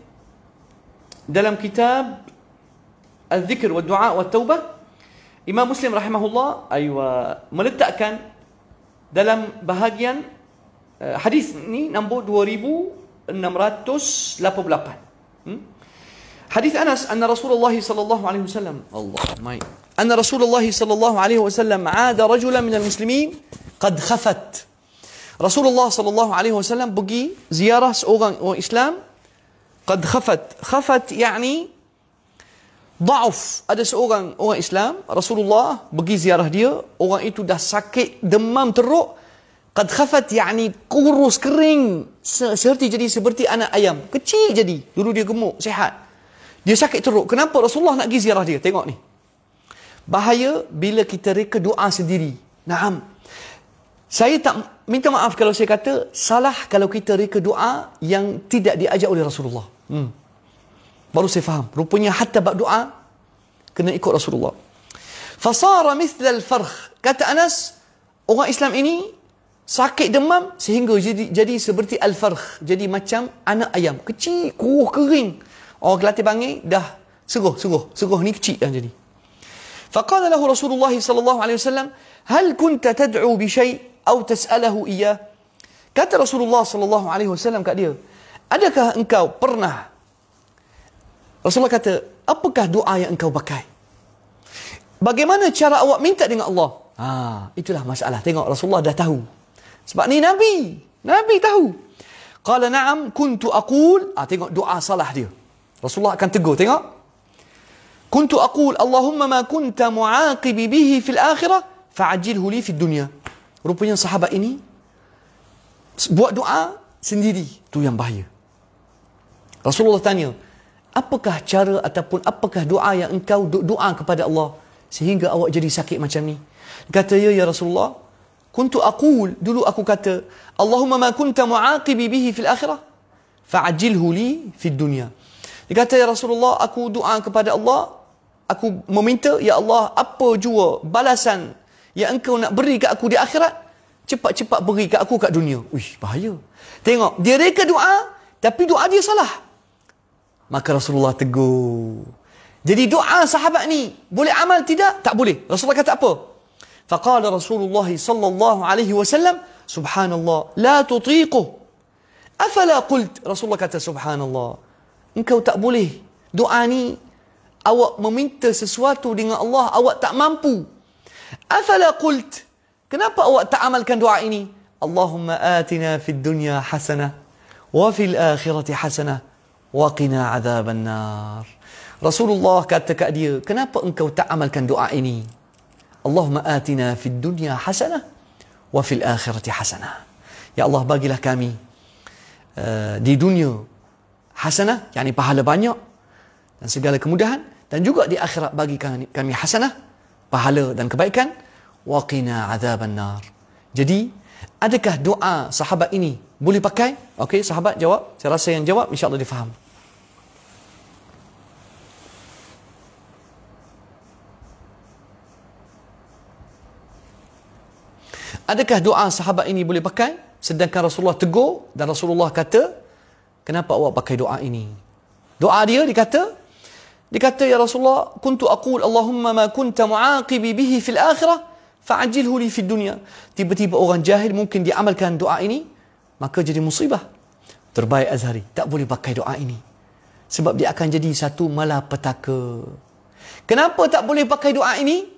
dalam kitab Al-Zikr wa Du'a wa Taubah, Imam Muslim rahimahullah meletakkan dalam bahagian hadis ni nombor 2688. Hadis Anas anna Rasulullah sallallahu alaihi wasallam anna Rasulullah sallallahu alaihi wasallam 'ada rajulan minal muslimin qad khafat. Rasulullah sallallahu alaihi wasallam pergi ziarah seorang orang Islam qad khafat. Khafat yakni dhaaf. Ada seorang orang Islam, Rasulullah pergi ziarah dia, orang itu dah sakit, demam teruk. Qad khafat yakni kurus, kering, seperti anak ayam, kecil jadi. Dulu dia gemuk, sihat. Dia sakit teruk. Kenapa Rasulullah nak pergi ziarah dia? Tengok ni. Bahaya bila kita reka doa sendiri. Naam. Saya tak minta maaf kalau saya kata salah kalau kita reka doa yang tidak diajar oleh Rasulullah. Baru saya faham. Rupanya hatta bab doa kena ikut Rasulullah. Fasara mithla al-farkh. Kata Anas, orang Islam ini sakit demam sehingga jadi seperti al-farkh. Jadi macam anak ayam. Kecil, kuruh, kering. Orang Kelantan panggil dah seruh ni kecil dah jadi. Faqala lahu Rasulullah sallallahu alaihi wasallam, "Hal kunta tad'u bi syai' aw tas'alahu iyyah?" Kata Rasulullah sallallahu alaihi wasallam kat dia, "Adakah engkau pernah?" Rasulullah kata, "Apakah doa yang engkau pakai? Bagaimana cara awak minta dengan Allah?" Itulah masalah. Tengok Rasulullah dah tahu. Sebab ni Nabi tahu. Qala na'am kuntu aqul, tengok doa salah dia. Rasulullah akan tegur, tengok. Kuntu aqul Allahumma ma kunta mu'aqibi bihi fil akhirah fa'ajilhu li fid dunya. Rupanya sahabat ini buat doa sendiri, tu yang bahaya. Rasulullah tanya, apakah cara ataupun apakah doa yang engkau doa kepada Allah sehingga awak jadi sakit macam ni? Kata ya Rasulullah, kuntu aqul, dulu aku kata, Allahumma ma kunta mu'aqibi bihi fil akhirah fa'ajilhu li fid dunya. Dia kata, ya Rasulullah, aku doa kepada Allah, aku meminta, ya Allah, apa jua balasan yang engkau nak beri kat aku di akhirat, cepat-cepat beri kat aku kat dunia. Bahaya. Tengok, dia reka doa, tapi doa dia salah. Maka Rasulullah tegur. Jadi doa sahabat ni, boleh amal tidak? Tak boleh. Rasulullah kata apa? Faqala Rasulullah sallallahu alaihi wasallam, subhanallah, la tutiquh. Afala qult? Rasulullah kata, subhanallah, engkau tak boleh. Doa ni, awak meminta sesuatu dengan Allah, awak tak mampu. Afala qult? Kenapa awak tak amalkan doa ini? Allahumma atina fid dunya hasanah, wa fil akhirati hasanah, wa qina adzaban nar. Rasulullah kata kat dia, kenapa engkau tak amalkan doa ini? Allahumma atina fid dunya hasanah, wa fil akhirati hasanah. Ya Allah, bagilah kami di dunia hasanah, yakni pahala banyak dan segala kemudahan, dan juga di akhirat bagi kami hasanah, pahala dan kebaikan, wa qina adzaban nar. Jadi, adakah doa sahabat ini boleh pakai? Okey, sahabat jawab. Saya rasa yang jawab insya-Allah dia faham. Adakah doa sahabat ini boleh pakai? Sedangkan Rasulullah tegur dan Rasulullah kata, kenapa awak pakai doa ini? Doa dia dikata, ya Rasulullah, kuntu aqul Allahumma ma kunta mu'aqibi bihi fil akhirah fa'ajilhu li fid dunya. Tiba-tiba orang jahil mungkin dia amalkan doa ini, maka jadi musibah. Terbaik Azhari, tak boleh pakai doa ini. Sebab dia akan jadi satu malapetaka. Kenapa tak boleh pakai doa ini?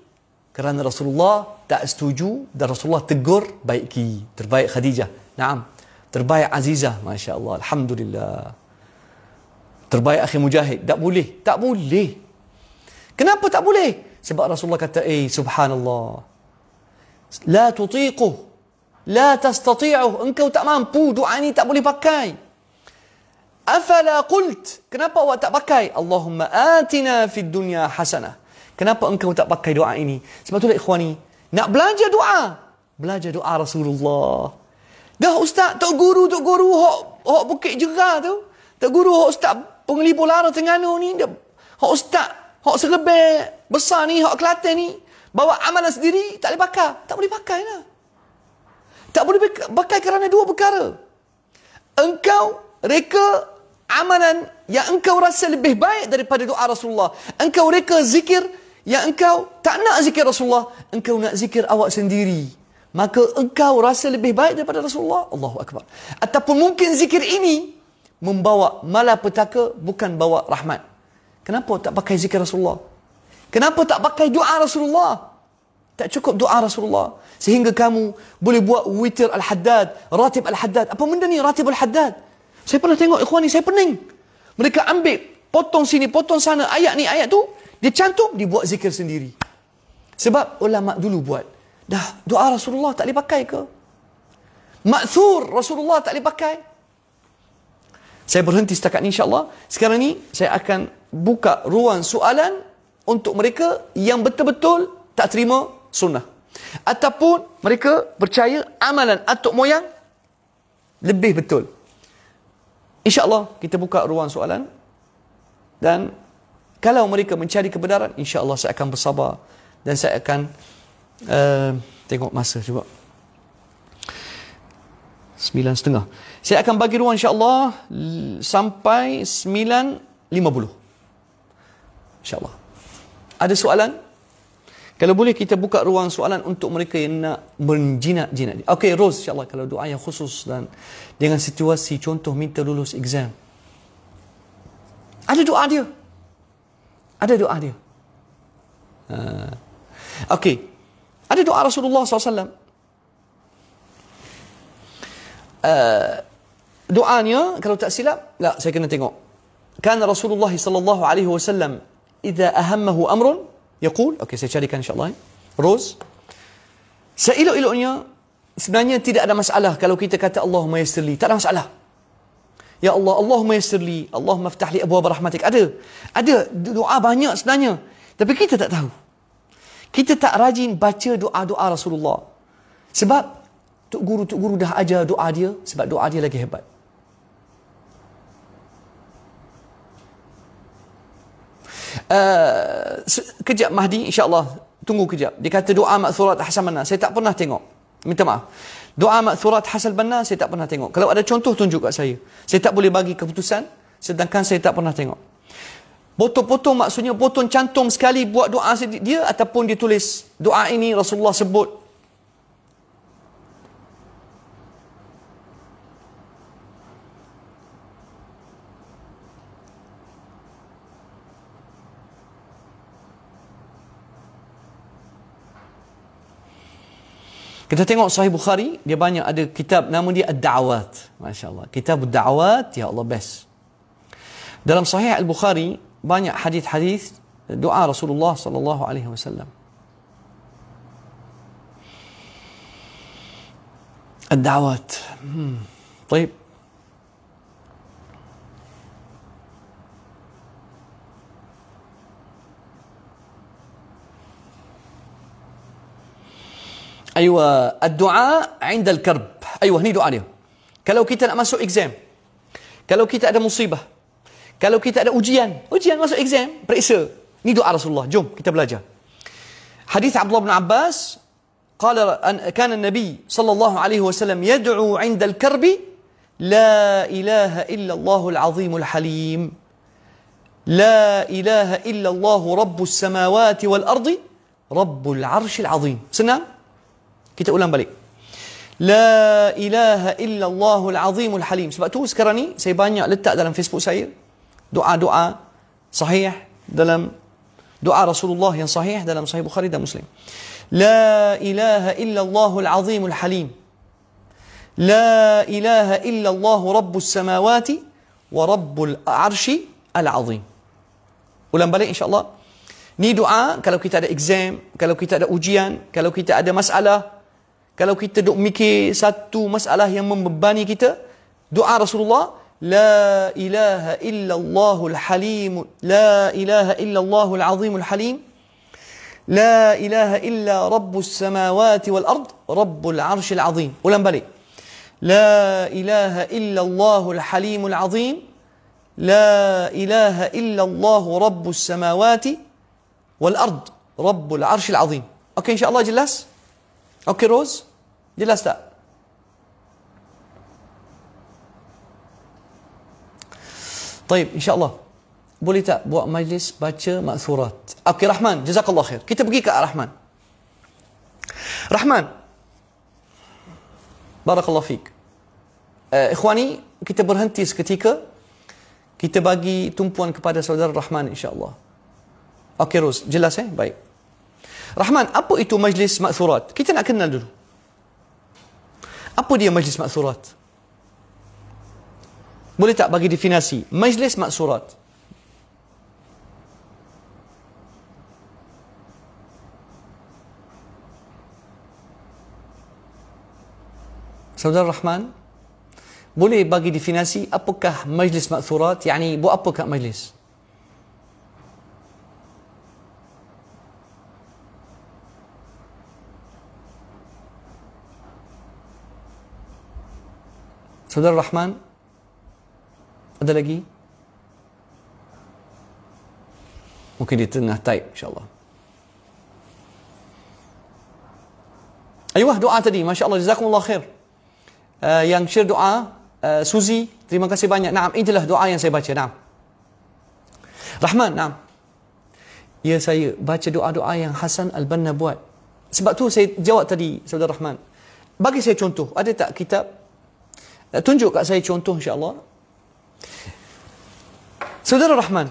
Kerana Rasulullah tak setuju dan Rasulullah tegur baiki. Terbaik Khadijah. Naam. Terbaik Azizah. Masya Allah. Alhamdulillah. Terbaik Akhi Mujahid. Tak boleh. Tak boleh. Kenapa tak boleh? Sebab Rasulullah kata, subhanallah. La tutiquh. La tastati'uh. Engkau tak mampu. Doa ini tak boleh pakai. Afala qult. Kenapa awak tak pakai? Allahumma atina fid dunya hasanah. Kenapa engkau tak pakai doa ini? Sebab itulah ikhwani, nak belajar doa. Belajar doa Rasulullah. Dah ustaz, tok guru hok Bukit Jerah tu. Tok guru hok ustaz Penglipur Lara Terengganu ni, hok ustaz hok Serebel besar ni, hok Kelantan ni, bawa amalan sendiri tak boleh pakai. Tak boleh pakai lah. Tak boleh pakai kerana dua perkara. Engkau reka amalan yang engkau rasa lebih baik daripada doa Rasulullah. Engkau reka zikir yang engkau tak nak zikir Rasulullah, engkau nak zikir awak sendiri, maka engkau rasa lebih baik daripada Rasulullah. Allahu Akbar. Ataupun mungkin zikir ini membawa malapetaka, bukan bawa rahmat. Kenapa tak pakai zikir Rasulullah? Kenapa tak pakai doa Rasulullah? Tak cukup doa Rasulullah sehingga kamu boleh buat witir Al-Haddad, ratib Al-Haddad. Apa benda ni ratib Al-Haddad? Saya pernah tengok ikhwan ni, saya pening. Mereka ambil potong sini, potong sana, ayat ni, ayat tu, dia cantum, dia buat zikir sendiri. Sebab ulama dulu buat. Dah doa Rasulullah tak boleh pakai ke? Ma'thur Rasulullah tak boleh pakai? Saya berhenti setakat ni insya-Allah. Sekarang ni saya akan buka ruang soalan untuk mereka yang betul-betul tak terima sunnah, ataupun mereka percaya amalan atuk moyang lebih betul. InsyaAllah kita buka ruang soalan. Dan kalau mereka mencari kebenaran, insyaAllah saya akan bersabar. Dan saya akan tengok masa juga 9:30. Saya akan bagi ruang insyaAllah sampai 9:50. InsyaAllah. Ada soalan? Kalau boleh kita buka ruang soalan untuk mereka yang nak menjinak-jinak. Okey, Rose, insyaAllah kalau doa yang khusus dan dengan situasi contoh minta lulus exam. Ada doa dia. Ada doa dia. Okey. Ada doa Rasulullah SAW. Doanya, kalau tak silap, saya kena tengok. Kan Rasulullah SAW, idza ahammahu amrun, yaqul, okey saya carikan insyaAllah. Rose, seelok-eloknya, sebenarnya tidak ada masalah kalau kita kata Allahumma yassir li. Tak ada masalah. Ya Allah, Allahumma yassir li, Allahumma ftah li abwaab rahmatik. Ada doa banyak sebenarnya. Tapi kita tak tahu. Kita tak rajin baca doa-doa Rasulullah. Sebab Tuk Guru dah ajar doa dia, sebab doa dia lagi hebat. Kejap Mahdi, insyaAllah. Tunggu kejap. Dia kata doa Ma'thurat Hasan Banna. Saya tak pernah tengok. Minta maaf. Doa Ma'thurat Hasan Banna saya tak pernah tengok. Kalau ada contoh, tunjuk kat saya. Saya tak boleh bagi keputusan, sedangkan saya tak pernah tengok. Potong-potong maksudnya potong cantum sekali buat doa dia, ataupun dia tulis doa ini Rasulullah sebut. Kita tengok Sahih Bukhari, dia banyak ada kitab, nama dia Ad-Da'awat. Masya Allah. Kitab Ad-Da'awat, ya Allah best. Dalam Sahih Al-Bukhari, banyak hadis-hadis doa Rasulullah sallallahu alaihi wasallam. Ad-Da'awat. Baik. Aywa, ad-du'a 'inda al-karb. Aywa, ni doa dia. Kalau kita nak masuk exam, kalau kita ada musibah, kalau kita ada ujian masuk exam, periksa. Ni doa Rasulullah. Jom kita belajar. Hadis Abdullah bin Abbas, qala kana an-nabi sallallahu alaihi wasallam yad'u 'inda al-karb, la ilaha illa Allahul azimul halim. La ilaha illa Allah rabbus samawati wal ardi, rabbul arshil azim. Senang? Kita ulang balik. La ilaha illallahul azimul halim. Sebab tu sekarang ni saya banyak letak dalam Facebook saya doa-doa sahih, dalam doa Rasulullah yang sahih dalam Sahih Bukhari dan Muslim. La ilaha illallahul azimul halim. La ilaha illallah rabbus samawati wa rabbul arshi al-azim. Ulang balik insya-Allah. Ni doa kalau kita ada exam, kalau kita ada ujian, kalau kita ada masalah, kalau kita duk mikir satu masalah yang membebani kita, doa Rasulullah, la ilaha illallahul halim, la ilaha illallahul azimul halim, la ilaha illa rabbus samawati wal ard, rabbul arshil azim. Ulang balik. La ilaha illallahul halimul azim, la ilaha illallah rabbus samawati wal ard, rabbul arshil azim. Okey, insya-Allah jelas? Okey Rose, jelas tak? Taib, insyaAllah. Boleh tak buat majlis baca ma'thurat? Okey, Rahman, jazakallah khair. Kita pergi ke Rahman. Rahman, barakallah fiqh. Ikhwani, kita berhenti seketika. Kita bagi tumpuan kepada saudara Rahman, insyaAllah. Okey, Ros, jelas Baik. Rahman, apa itu majlis ma'thurat? Kita nak kenal dulu. Apa dia majlis ma'thurat? Boleh tak bagi definisi majlis ma'thurat? Saudara Rahman, boleh bagi definisi apakah majlis ma'thurat? Yani buat apa kat majlis? Saudara Rahman, ada lagi? Mungkin di tengah type, insyaAllah. Ayuh, doa tadi, Masya Allah, jazakumullah khair. Yang share doa, Suzy, terima kasih banyak. Naam, itulah doa yang saya baca. Naam. Rahman, naam. Ya, saya baca doa-doa yang Hasan Al-Banna buat. Sebab tu saya jawab tadi, Saudara Rahman. Bagi saya contoh, ada tak kitab? Tunjuk kat saya contoh, insyaAllah. Saudara Rahman,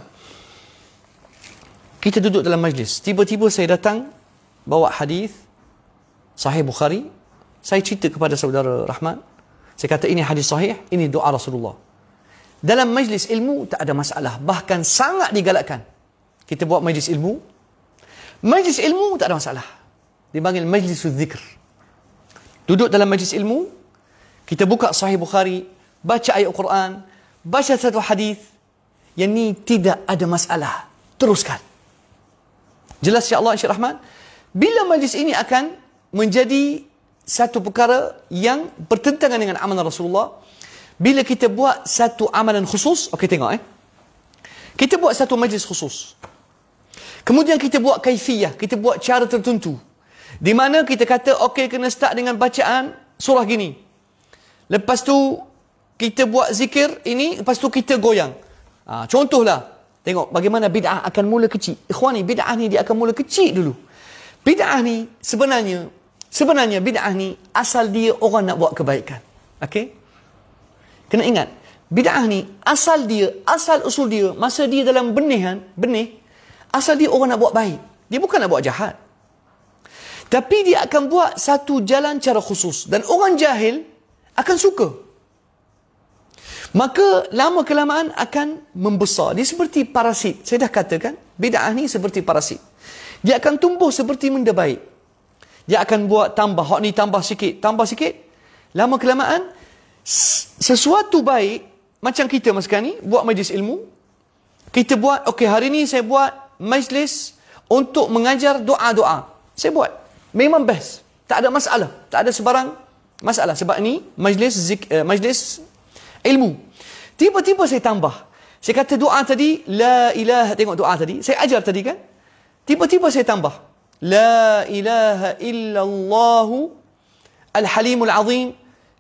kita duduk dalam majlis. Tiba-tiba saya datang, bawa hadis Sahih Bukhari. Saya cerita kepada saudara Rahman. Saya kata ini hadis sahih, ini doa Rasulullah. Dalam majlis ilmu tak ada masalah. Bahkan sangat digalakkan. Kita buat majlis ilmu. Majlis ilmu tak ada masalah. Dipanggil majlis zikr. Duduk dalam majlis ilmu, kita buka Sahih Bukhari, baca ayat Quran, baca satu hadis. Yang ni tidak ada masalah. Teruskan. Jelas insya-Allah, Encik Rahman? Bila majlis ini akan menjadi satu perkara yang bertentangan dengan amalan Rasulullah. Bila kita buat satu amalan khusus, okey tengok kita buat satu majlis khusus. Kemudian kita buat kaifiyah, kita buat cara tertentu. Di mana kita kata okey kena start dengan bacaan surah gini. Lepas tu kita buat zikir ini, lepas tu kita goyang. Contohlah, tengok bagaimana bid'ah akan mula kecil. Ikhwani, bid'ah ni dia akan mula kecil dulu. Bid'ah ni sebenarnya bid'ah ni asal dia orang nak buat kebaikan. Okey? Kena ingat, bid'ah ni asal usul dia, masa dia dalam benih, asal dia orang nak buat baik. Dia bukan nak buat jahat. Tapi dia akan buat satu jalan cara khusus dan orang jahil akan suka. Maka lama kelamaan akan membesar. Dia seperti parasit. Saya dah katakan, bid'ah ni seperti parasit. Dia akan tumbuh seperti benda baik. Dia akan buat tambah, hak ni tambah sikit. Lama kelamaan, sesuatu baik, macam kita sekarang ni, buat majlis ilmu. Kita buat, okey hari ni saya buat majlis untuk mengajar doa-doa. Saya buat. Memang best. Tak ada masalah. Tak ada sebarang masalah. Sebab ni majlis ilmu. Tiba-tiba saya tambah. Saya kata doa tadi, la ilaha, tengok doa tadi. Saya ajar tadi kan. Tiba-tiba saya tambah. La ilaha illallah al-halimul azim.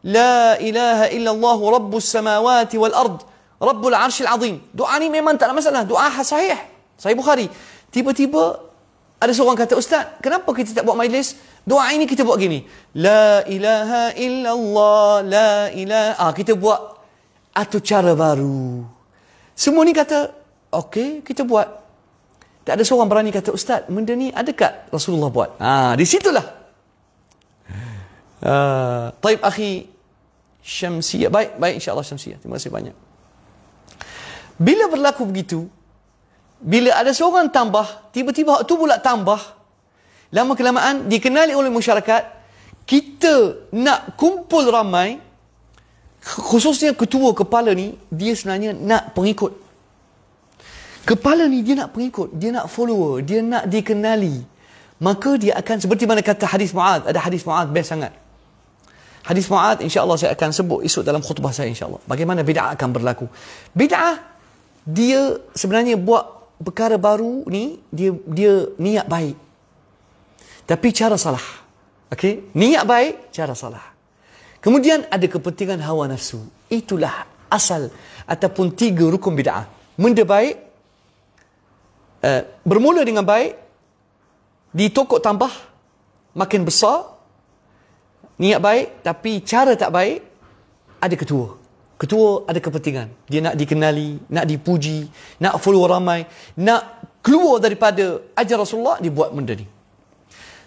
La ilaha illallah rabbus samawati wal ard. Rabbul arshil azim. Doa ni memang tak ada masalah. Doa sahih. Sahih Bukhari. Tiba-tiba ada seorang kata, Ustaz, kenapa kita tak buat majlis? Doa ini kita buat gini. La ilaha illallah, la ilaha. Kita buat atau cara baru. Semua ni kata, okey, kita buat. Tak ada seorang berani kata, Ustaz, benda ni ada kat Rasulullah buat. Di situlah. Taib akhi Syamsiyah. Baik insya-Allah Syamsiyah. Terima kasih banyak. Bila berlaku begitu, bila ada seorang tambah, tiba-tiba tu pula tambah, lama kelamaan dikenali oleh masyarakat, kita nak kumpul ramai, khususnya ketua kepala ni, dia sebenarnya nak pengikut. Kepala ni dia nak pengikut, dia nak follower, dia nak dikenali. Maka dia akan, seperti mana kata hadis Mu'adz, ada hadis Mu'adz best sangat. Hadis Mu'adz insya-Allah saya akan sebut esok dalam khutbah saya insya-Allah. Bagaimana bid'ah akan berlaku. Bid'ah dia sebenarnya buat perkara baru ni, dia niat baik. Tapi cara salah. Okey? Niat baik, cara salah. Kemudian ada kepentingan hawa nafsu. Itulah asal. ataupun 3 rukun bid'ah. Benda baik, bermula dengan baik, ditokok tambah, makin besar, niat baik, tapi cara tak baik, ada ketua. Ketua ada kepentingan. Dia nak dikenali, nak dipuji, nak follow ramai, nak keluar daripada ajar Rasulullah, dia buat benda ni.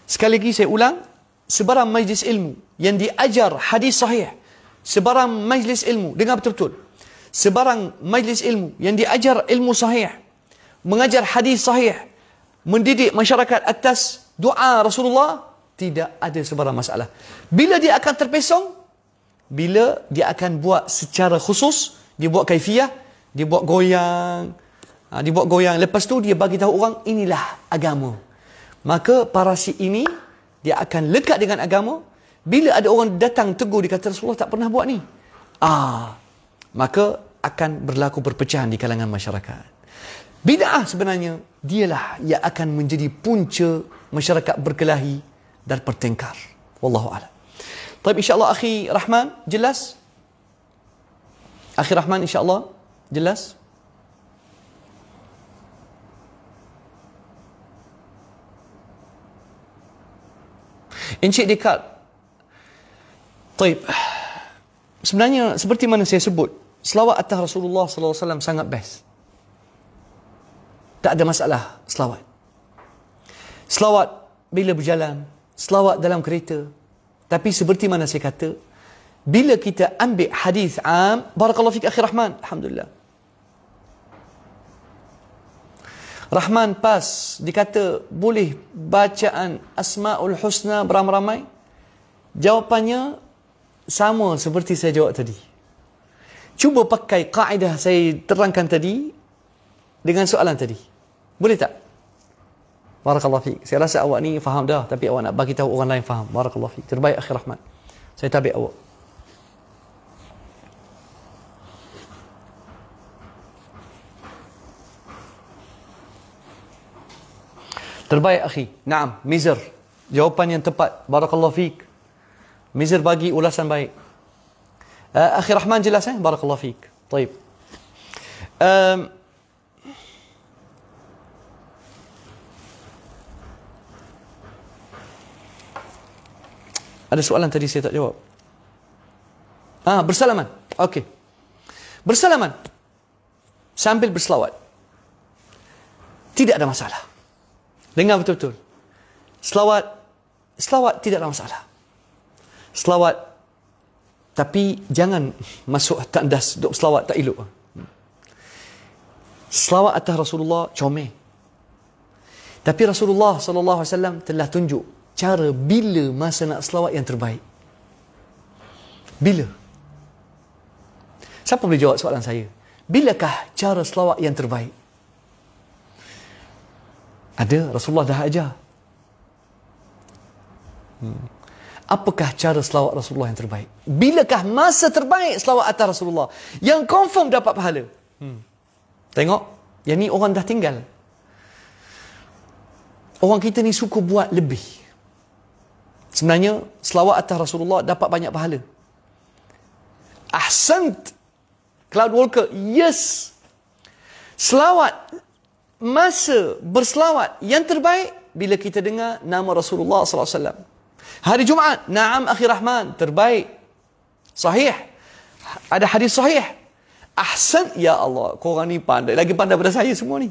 Sekali lagi saya ulang, sebarang majlis ilmu yang diajar hadis sahih, sebarang majlis ilmu, dengar betul-betul, sebarang majlis ilmu yang diajar ilmu sahih, mengajar hadis sahih, mendidik masyarakat atas doa Rasulullah, tidak ada sebarang masalah. Bila dia akan terpesong, bila dia akan buat secara khusus, dia buat kaifiyah, dia buat goyang, lepas tu dia bagi tahu orang, inilah agama. Maka parasi ini, dia akan lekat dengan agama. Bila ada orang datang tegur, dia kata Rasulullah tak pernah buat ni, maka akan berlaku perpecahan di kalangan masyarakat. Bid'ah sebenarnya, dialah yang akan menjadi punca masyarakat berkelahi dan bertengkar. Wallahu a'lam. Baik, insya-Allah akhi Rahman jelas? Akhi Rahman insya-Allah jelas? Encik Dekat. Baik. Sebenarnya seperti mana saya sebut, selawat atas Rasulullah sallallahu alaihi wasallam sangat best. Tak ada masalah selawat. Selawat bila berjalan, selawat dalam kereta. Tapi seperti mana saya kata, bila kita ambil hadis am, barakallahu fik akhi Rahman, alhamdulillah. Rahman pas dikata boleh bacaan Asmaul Husna beramai-ramai. Jawapannya sama seperti saya jawab tadi. Cuba pakai kaedah saya terangkan tadi dengan soalan tadi. Boleh tak? Barakallahu fiik. Saya rasa awak ni faham dah, tapi awak nak bagi tahu orang lain faham. Barakallahu fiik. Terbaik akhi Rahman. Saya tabik awak. Terbaik akhi. Naam, Mizr. Jawapan yang tepat. Barakallahu fiik. Mizr bagi ulasan baik. Akhi Rahman jelas Barakallahu fiik. Baik. Ada soalan tadi saya tak jawab. Bersalaman. Okey. Bersalaman sambil berselawat, tidak ada masalah. Dengar betul-betul. Selawat tidak ada masalah. Selawat, tapi jangan masuk tandas duk selawat tak elok. Selawat atas Rasulullah comel. Tapi Rasulullah sallallahu alaihi wasallam telah tunjuk cara bila masa nak selawat yang terbaik. Bila? Siapa boleh jawab soalan saya? Bilakah cara selawat yang terbaik? Ada, Rasulullah dah ajar. Apakah cara selawat Rasulullah yang terbaik? Bilakah masa terbaik selawat atas Rasulullah yang confirm dapat pahala? Tengok, yang ni orang dah tinggal. Orang kita ni suka buat lebih. Sebenarnya selawat atas Rasulullah dapat banyak pahala. Ahsant, Cloud Walker, yes. Selawat, masa berselawat yang terbaik bila kita dengar nama Rasulullah sallallahu alaihi wasallam. Hari Jumaat, naam akhi Rahman, terbaik. Sahih. Ada hadis sahih. Ahsan, ya Allah, korang ni pandai, lagi pandai daripada saya semua ni.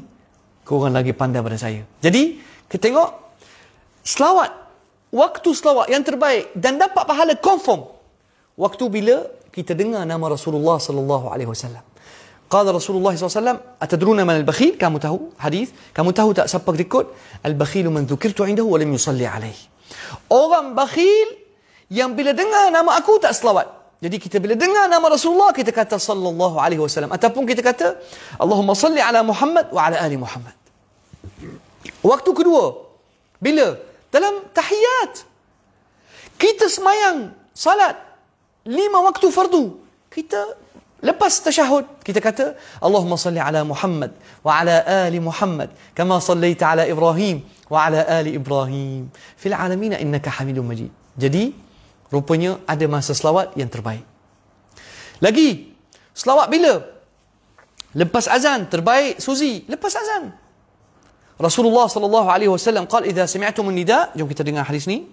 Korang lagi pandai daripada saya. Jadi, kita tengok selawat, waktu selawat yang terbaik dan dapat pahala confirm waktu bila kita dengar nama Rasulullah sallallahu alaihi wasallam. Qala Rasulullah sallallahu alaihi wasallam, atadruna man al-bakhil? Kamu tahu hadis? Kamu tahu tak siapa berikut? Al-bakhilu man dzukirtu indahu wa lam yusalli alaihi. Orang bakhil yang bila dengar nama aku tak selawat. Jadi kita bila dengar nama Rasulullah kita kata sallallahu alaihi wasallam, ataupun kita kata Allahumma salli ala Muhammad wa ala ali Muhammad. Waktu kedua, bila? Dalam tahiyat. Kita semayang salat 5 waktu fardu. Kita lepas tasyahud, kita kata Allahumma salli ala Muhammad wa ala ali Muhammad kama sallaita ala Ibrahim wa ala ali Ibrahim fil alamin innaka Hamidum Majid. Jadi rupanya ada masa selawat yang terbaik. Lagi, selawat bila? Lepas azan, terbaik Suzy lepas azan. Rasulullah sallallahu alaihi wasallam qala idza sami'tum an-nida, jom kita dengar hadis ni.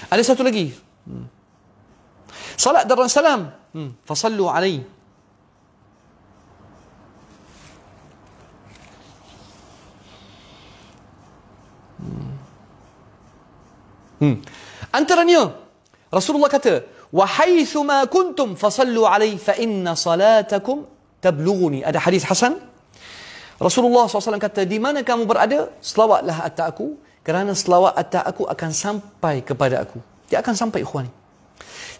Ada satu lagi. Salat dan salam. Fasallu alaihi. Antaranya Rasulullah kata, wa haitsuma kuntum fasallu alaihi fa inna salatakum tablughuni. Ada hadis hasan. Rasulullah SAW kata, di mana kamu berada, selawatlah atas aku, kerana selawat atas aku akan sampai kepada aku. Dia akan sampai, ikhwan.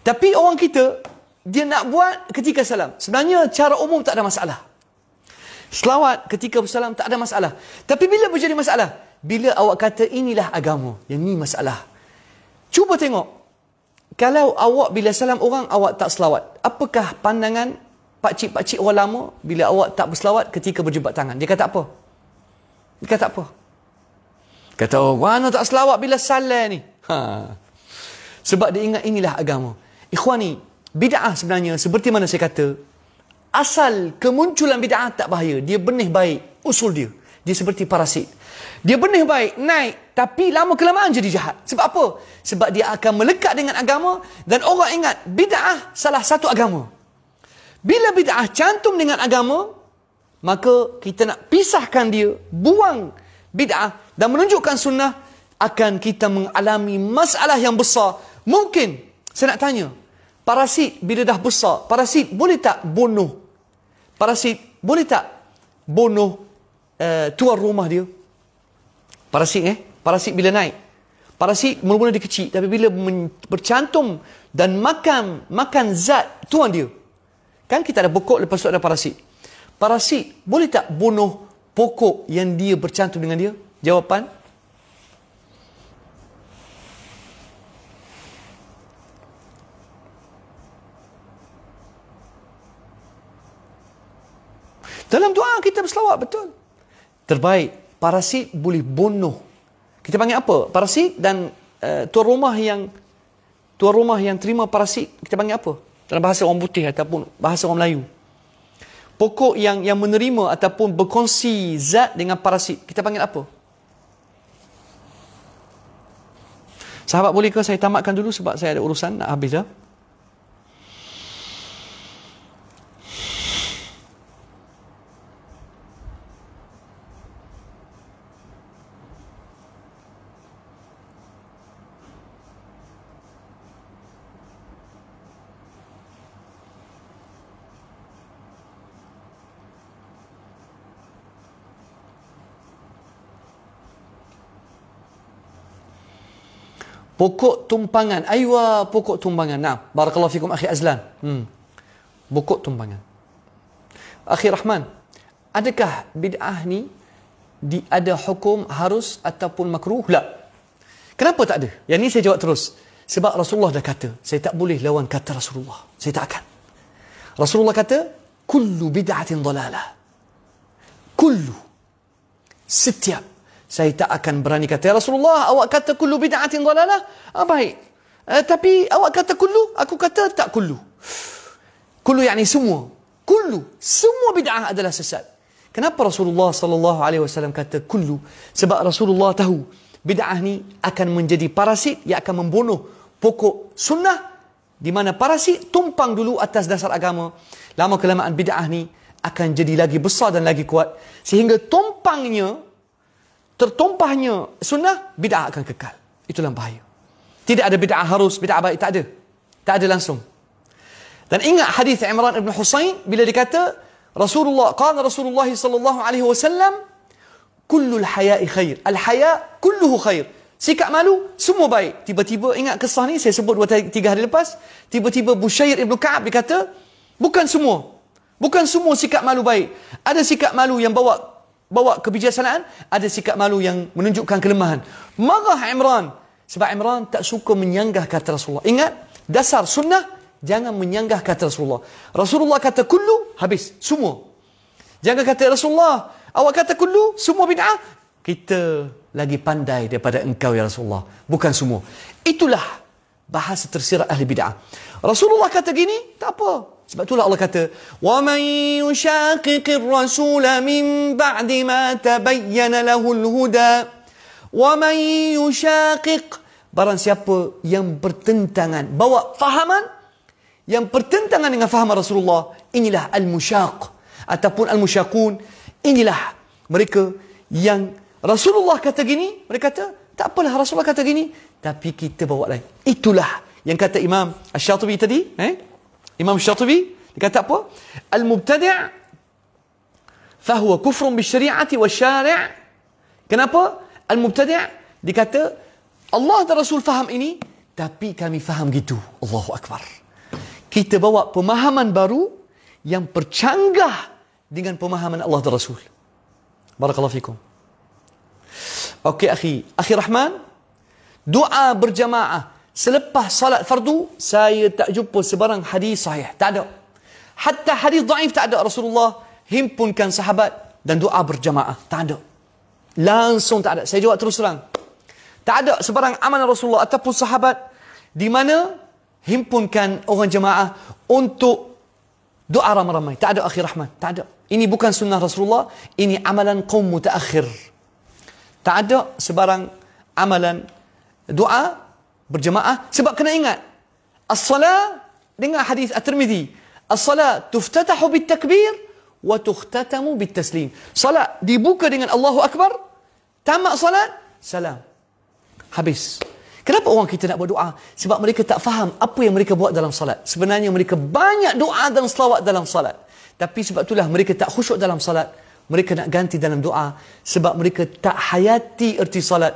Tapi orang kita, dia nak buat ketika salam. Sebenarnya cara umum tak ada masalah. Selawat ketika bersalam tak ada masalah. Tapi bila berjadi masalah? Bila awak kata inilah agama, yang ni masalah. Cuba tengok, kalau awak bila salam orang, awak tak selawat, apakah pandangan pakcik-pakcik orang lama bila awak tak berselawat ketika berjumpa tangan? Dia kata apa? Dia kata apa? Kata, oh, mana tak selawat bila salam ni? Sebab dia ingat inilah agama. Ikhwani, bid'ah sebenarnya seperti mana saya kata, asal kemunculan bid'ah tak bahaya. Dia benih baik, usul dia. Dia seperti parasit. Dia benih baik, naik, tapi lama-kelamaan jadi jahat. Sebab apa? Sebab dia akan melekat dengan agama, dan orang ingat bid'ah salah satu agama. Bila bid'ah cantum dengan agama, maka kita nak pisahkan dia, buang bid'ah dan menunjukkan sunnah, akan kita mengalami masalah yang besar. Mungkin, saya nak tanya, parasit bila dah besar, parasit boleh tak bunuh? Parasit boleh tak bunuh tuan rumah dia? Parasit bila naik, parasit mula-mula dia kecil, tapi bila bercantum dan makan zat tuan dia, kan kita ada pokok, lepas tu ada parasit. Parasit boleh tak bunuh pokok yang dia bercantum dengan dia? Jawapan, dalam doa kita berselawat, betul. Terbaik, parasit boleh bunuh. Kita panggil apa? Parasit. Dan tuan rumah yang terima parasit, kita panggil apa? Dalam bahasa orang putih ataupun bahasa orang Melayu. Pokok yang menerima ataupun berkongsi zat dengan parasit, kita panggil apa? Sahabat, bolehkah saya tamatkan dulu sebab saya ada urusan nak habis dah? Pokok tumpangan. Aywa, pokok tumpangan. Nah, barakallahu fikum akhi Azlan. Pokok tumpangan. Akhi Rahman, adakah bid'ah ni ada hukum harus ataupun makruh? La. Kenapa tak ada? Yang ni saya jawab terus. Sebab Rasulullah dah kata, saya tak boleh lawan kata Rasulullah. Saya tak akan. Rasulullah kata, kullu bid'atin dalalah. Kullu. Setiap. Saya tak akan berani kata, ya Rasulullah, awak kata kullu bid'atin dalalah. Baik. Tapi awak kata kullu, aku kata tak kullu. Kullu yakni semua. Kullu, semua bid'ah adalah sesat. Kenapa Rasulullah sallallahu alaihi wasallam kata kullu? Sebab Rasulullah tahu bid'ah ni akan menjadi parasit yang akan membunuh pokok sunnah, di mana parasit tumpang dulu atas dasar agama. Lama kelamaan bid'ah ni akan jadi lagi besar dan lagi kuat, sehingga tertumpahnya sunnah, bid'ah akan kekal. Itulah bahaya. Tidak ada bid'ah harus, bid'ah baik, tak ada. Tak ada langsung. Dan ingat hadis Imran ibn Husain bila dikata Rasulullah sallallahu alaihi wasallam, kullul haya'i khair. Al-haya kulluhu khair. Sikap malu semua baik. Tiba-tiba ingat kisah ni saya sebut 2-3 hari lepas, tiba-tiba Bushair ibn Ka'ab dikata, bukan semua sikap malu baik. Ada sikap malu yang bawa kebijaksanaan, ada sikap malu yang menunjukkan kelemahan. Marah Imran sebab Imran tak suka menyanggah kata Rasulullah. Ingat, dasar sunnah, jangan menyanggah kata Rasulullah. Rasulullah kata kullu, habis semua. Jangan kata Rasulullah, awak kata kullu, semua bid'ah, kita lagi pandai daripada engkau ya Rasulullah. Bukan semua. Itulah bahasa tersirat ahli bid'ah. Rasulullah kata gini, tak apa. Sebab itulah Allah kata, وَمَنْ يُشَاقِقِ الرَّسُولَ مِنْ بَعْدِ مَا تَبَيَّنَ لَهُ الْهُدَى وَمَنْ يُشَاقِقِ, barang siapa yang bertentangan, bawa fahaman yang bertentangan dengan fahaman Rasulullah, inilah al-musyaq ataupun al-musyaqun. Inilah mereka yang Rasulullah kata gini, mereka kata, tak apalah Rasulullah kata gini, tapi kita bawa lain. Itulah yang kata Imam Asy-Syatibi tadi, Imam Asy-Syatibi, dia kata apa? Al-mubtadi' fahuwa kufrun bisyari'ati wasyari'. Kenapa? Al-mubtadi' dia kata Allah dan Rasul faham ini, tapi kami faham gitu. Allahu Akbar. Kita bawa pemahaman baru yang bercanggah dengan pemahaman Allah dan Rasul. Barakallahu fikum. Okey akhi Rahman, doa berjamaah selepas salat fardu, saya tak jumpa sebarang hadis sahih. Tak ada. Hatta hadis dhaif tak ada. Rasulullah himpunkan sahabat dan doa berjamaah. Tak ada. Langsung tak ada. Saya jawab terus terang. Tak ada sebarang amalan Rasulullah ataupun sahabat di mana himpunkan orang jamaah untuk doa ramai-ramai. Tak ada akhi Rahman. Tak ada. Ini bukan sunnah Rasulullah. Ini amalan kaum mutaakhir. Tak ada sebarang amalan doa berjamaah. Sebab kena ingat, as-salat, dengar hadis At-Tirmidzi, as-salat tuftatahu bit-takbir wa tukhtatamu bit-taslim. Salat dibuka dengan Allahu Akbar, tamat salat, salam. Habis. Kenapa orang kita nak berdoa? Sebab mereka tak faham apa yang mereka buat dalam salat. Sebenarnya mereka banyak doa dan selawat dalam salat. Tapi sebab itulah mereka tak khusyuk dalam salat. Mereka nak ganti dalam doa. Sebab mereka tak hayati erti salat.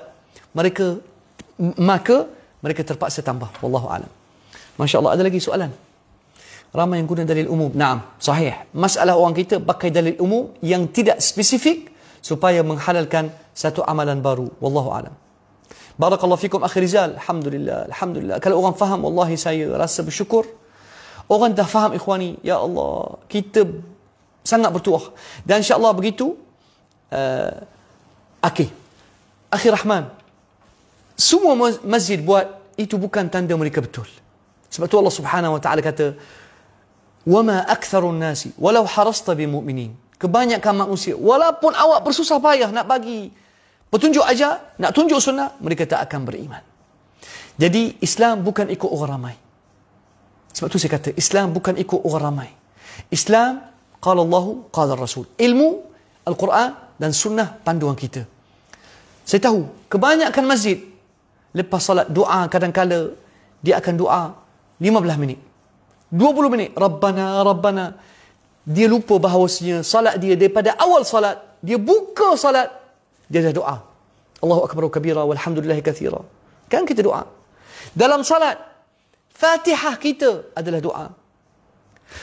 Maka mereka terpaksa tambah. Wallahu a'lam. Masya Allah, ada lagi soalan? Ramai yang guna dalil umum. Naam, sahih. Masalah orang kita pakai dalil umum yang tidak spesifik supaya menghalalkan satu amalan baru. Wallahu a'lam. Barakallahu fikum akhi Rizal. Alhamdulillah, alhamdulillah. Kalau orang faham, wallahi saya rasa bersyukur. Orang dah faham ikhwani, ya Allah, kita sangat bertuah. Dan insya-Allah begitu. Akhi Rahman, semua masjid buat itu bukan tanda mereka betul. Sebab tu Allah Subhanahu wa taala kata, "Wama aktsarun nasi walau harasta bimu'minin." Kebanyakan manusia, walaupun awak bersusah payah nak bagi petunjuk aja, nak tunjuk sunnah, mereka tak akan beriman. Jadi Islam bukan ikut orang ramai. Sebab tu saya kata, Islam bukan ikut orang ramai. Islam, qala Allahu, qala Rasul. Ilmu, Al-Quran dan sunnah panduan kita. Saya tahu, kebanyakan masjid, lepas salat doa, kadang-kala dia akan doa 15 minit. 20 minit. Rabbana, Rabbana. Dia lupa bahawasanya salat dia daripada awal salat, dia buka salat, dia dah doa. Allahu Akbar kabira walhamdulillahi kathira. Kan kita doa. Dalam salat, Fatihah kita adalah doa.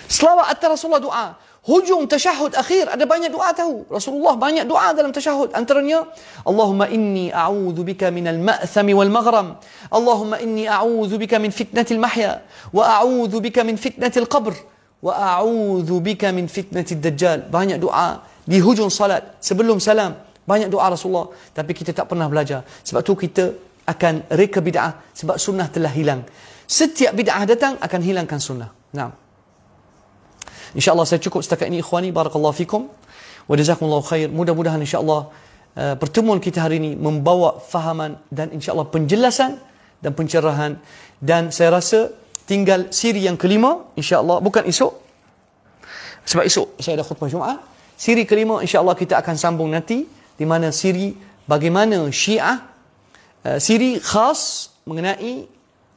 Selawat atas Rasulullah doa. Hujung tasyahud akhir ada banyak doa tahu. Rasulullah banyak doa dalam tasyahud. Antaranya, Allahumma inni a'udhu bika minal ma'thami wal maghram. Allahumma inni a'udhu bika min fitnatil mahya. Wa a'udhu bika min fitnatil qabr. Wa a'udhu bika min fitnatil dajjal. Banyak doa di hujung salat. Sebelum salam. Banyak doa Rasulullah. Tapi kita tak pernah belajar. Sebab tu kita akan reka bid'ah. Sebab sunnah telah hilang. Setiap bid'ah datang akan hilangkan sunnah. Naam. InsyaAllah saya cukup setakat ini ikhwani. Barakallahu fikum. Wa jazakumullahu khair. Mudah-mudahan insyaAllah pertemuan kita hari ini membawa fahaman dan insyaAllah penjelasan dan pencerahan. Dan saya rasa tinggal siri yang kelima insyaAllah. Bukan esok. Sebab esok saya ada khutbah Jumaat. Siri kelima insyaAllah kita akan sambung nanti. Di mana siri bagaimana Syiah. Siri khas mengenai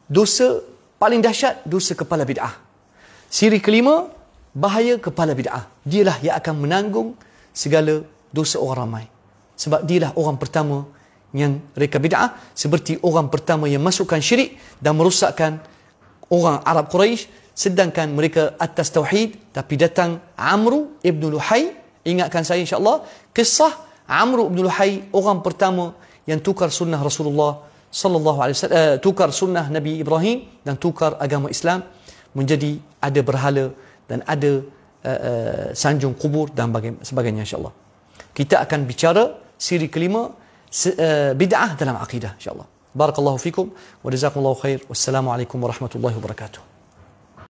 dosa paling dahsyat, dosa kepala bid'ah. Siri kelima, bahaya kepala bid'ah. Dialah yang akan menanggung segala dosa orang ramai. Sebab dialah orang pertama yang reka bid'ah, seperti orang pertama yang masukkan syirik dan merosakkan orang Arab Quraisy, sedangkan mereka atas tauhid. Tapi datang Amru ibn Luhai, ingatkan saya insyaAllah, kisah Amru ibn Luhai, orang pertama yang tukar sunnah Rasulullah sallallahu alaihi wasallam, tukar sunnah Nabi Ibrahim dan tukar agama Islam menjadi ada berhala dan ada sanjung kubur dan sebagainya insyaAllah. Kita akan bicara siri kelima, bid'ah dalam akidah insyaAllah. Barakallahu fikum wa jazakumullahu khair. Wassalamu alaikum warahmatullahi wabarakatuh.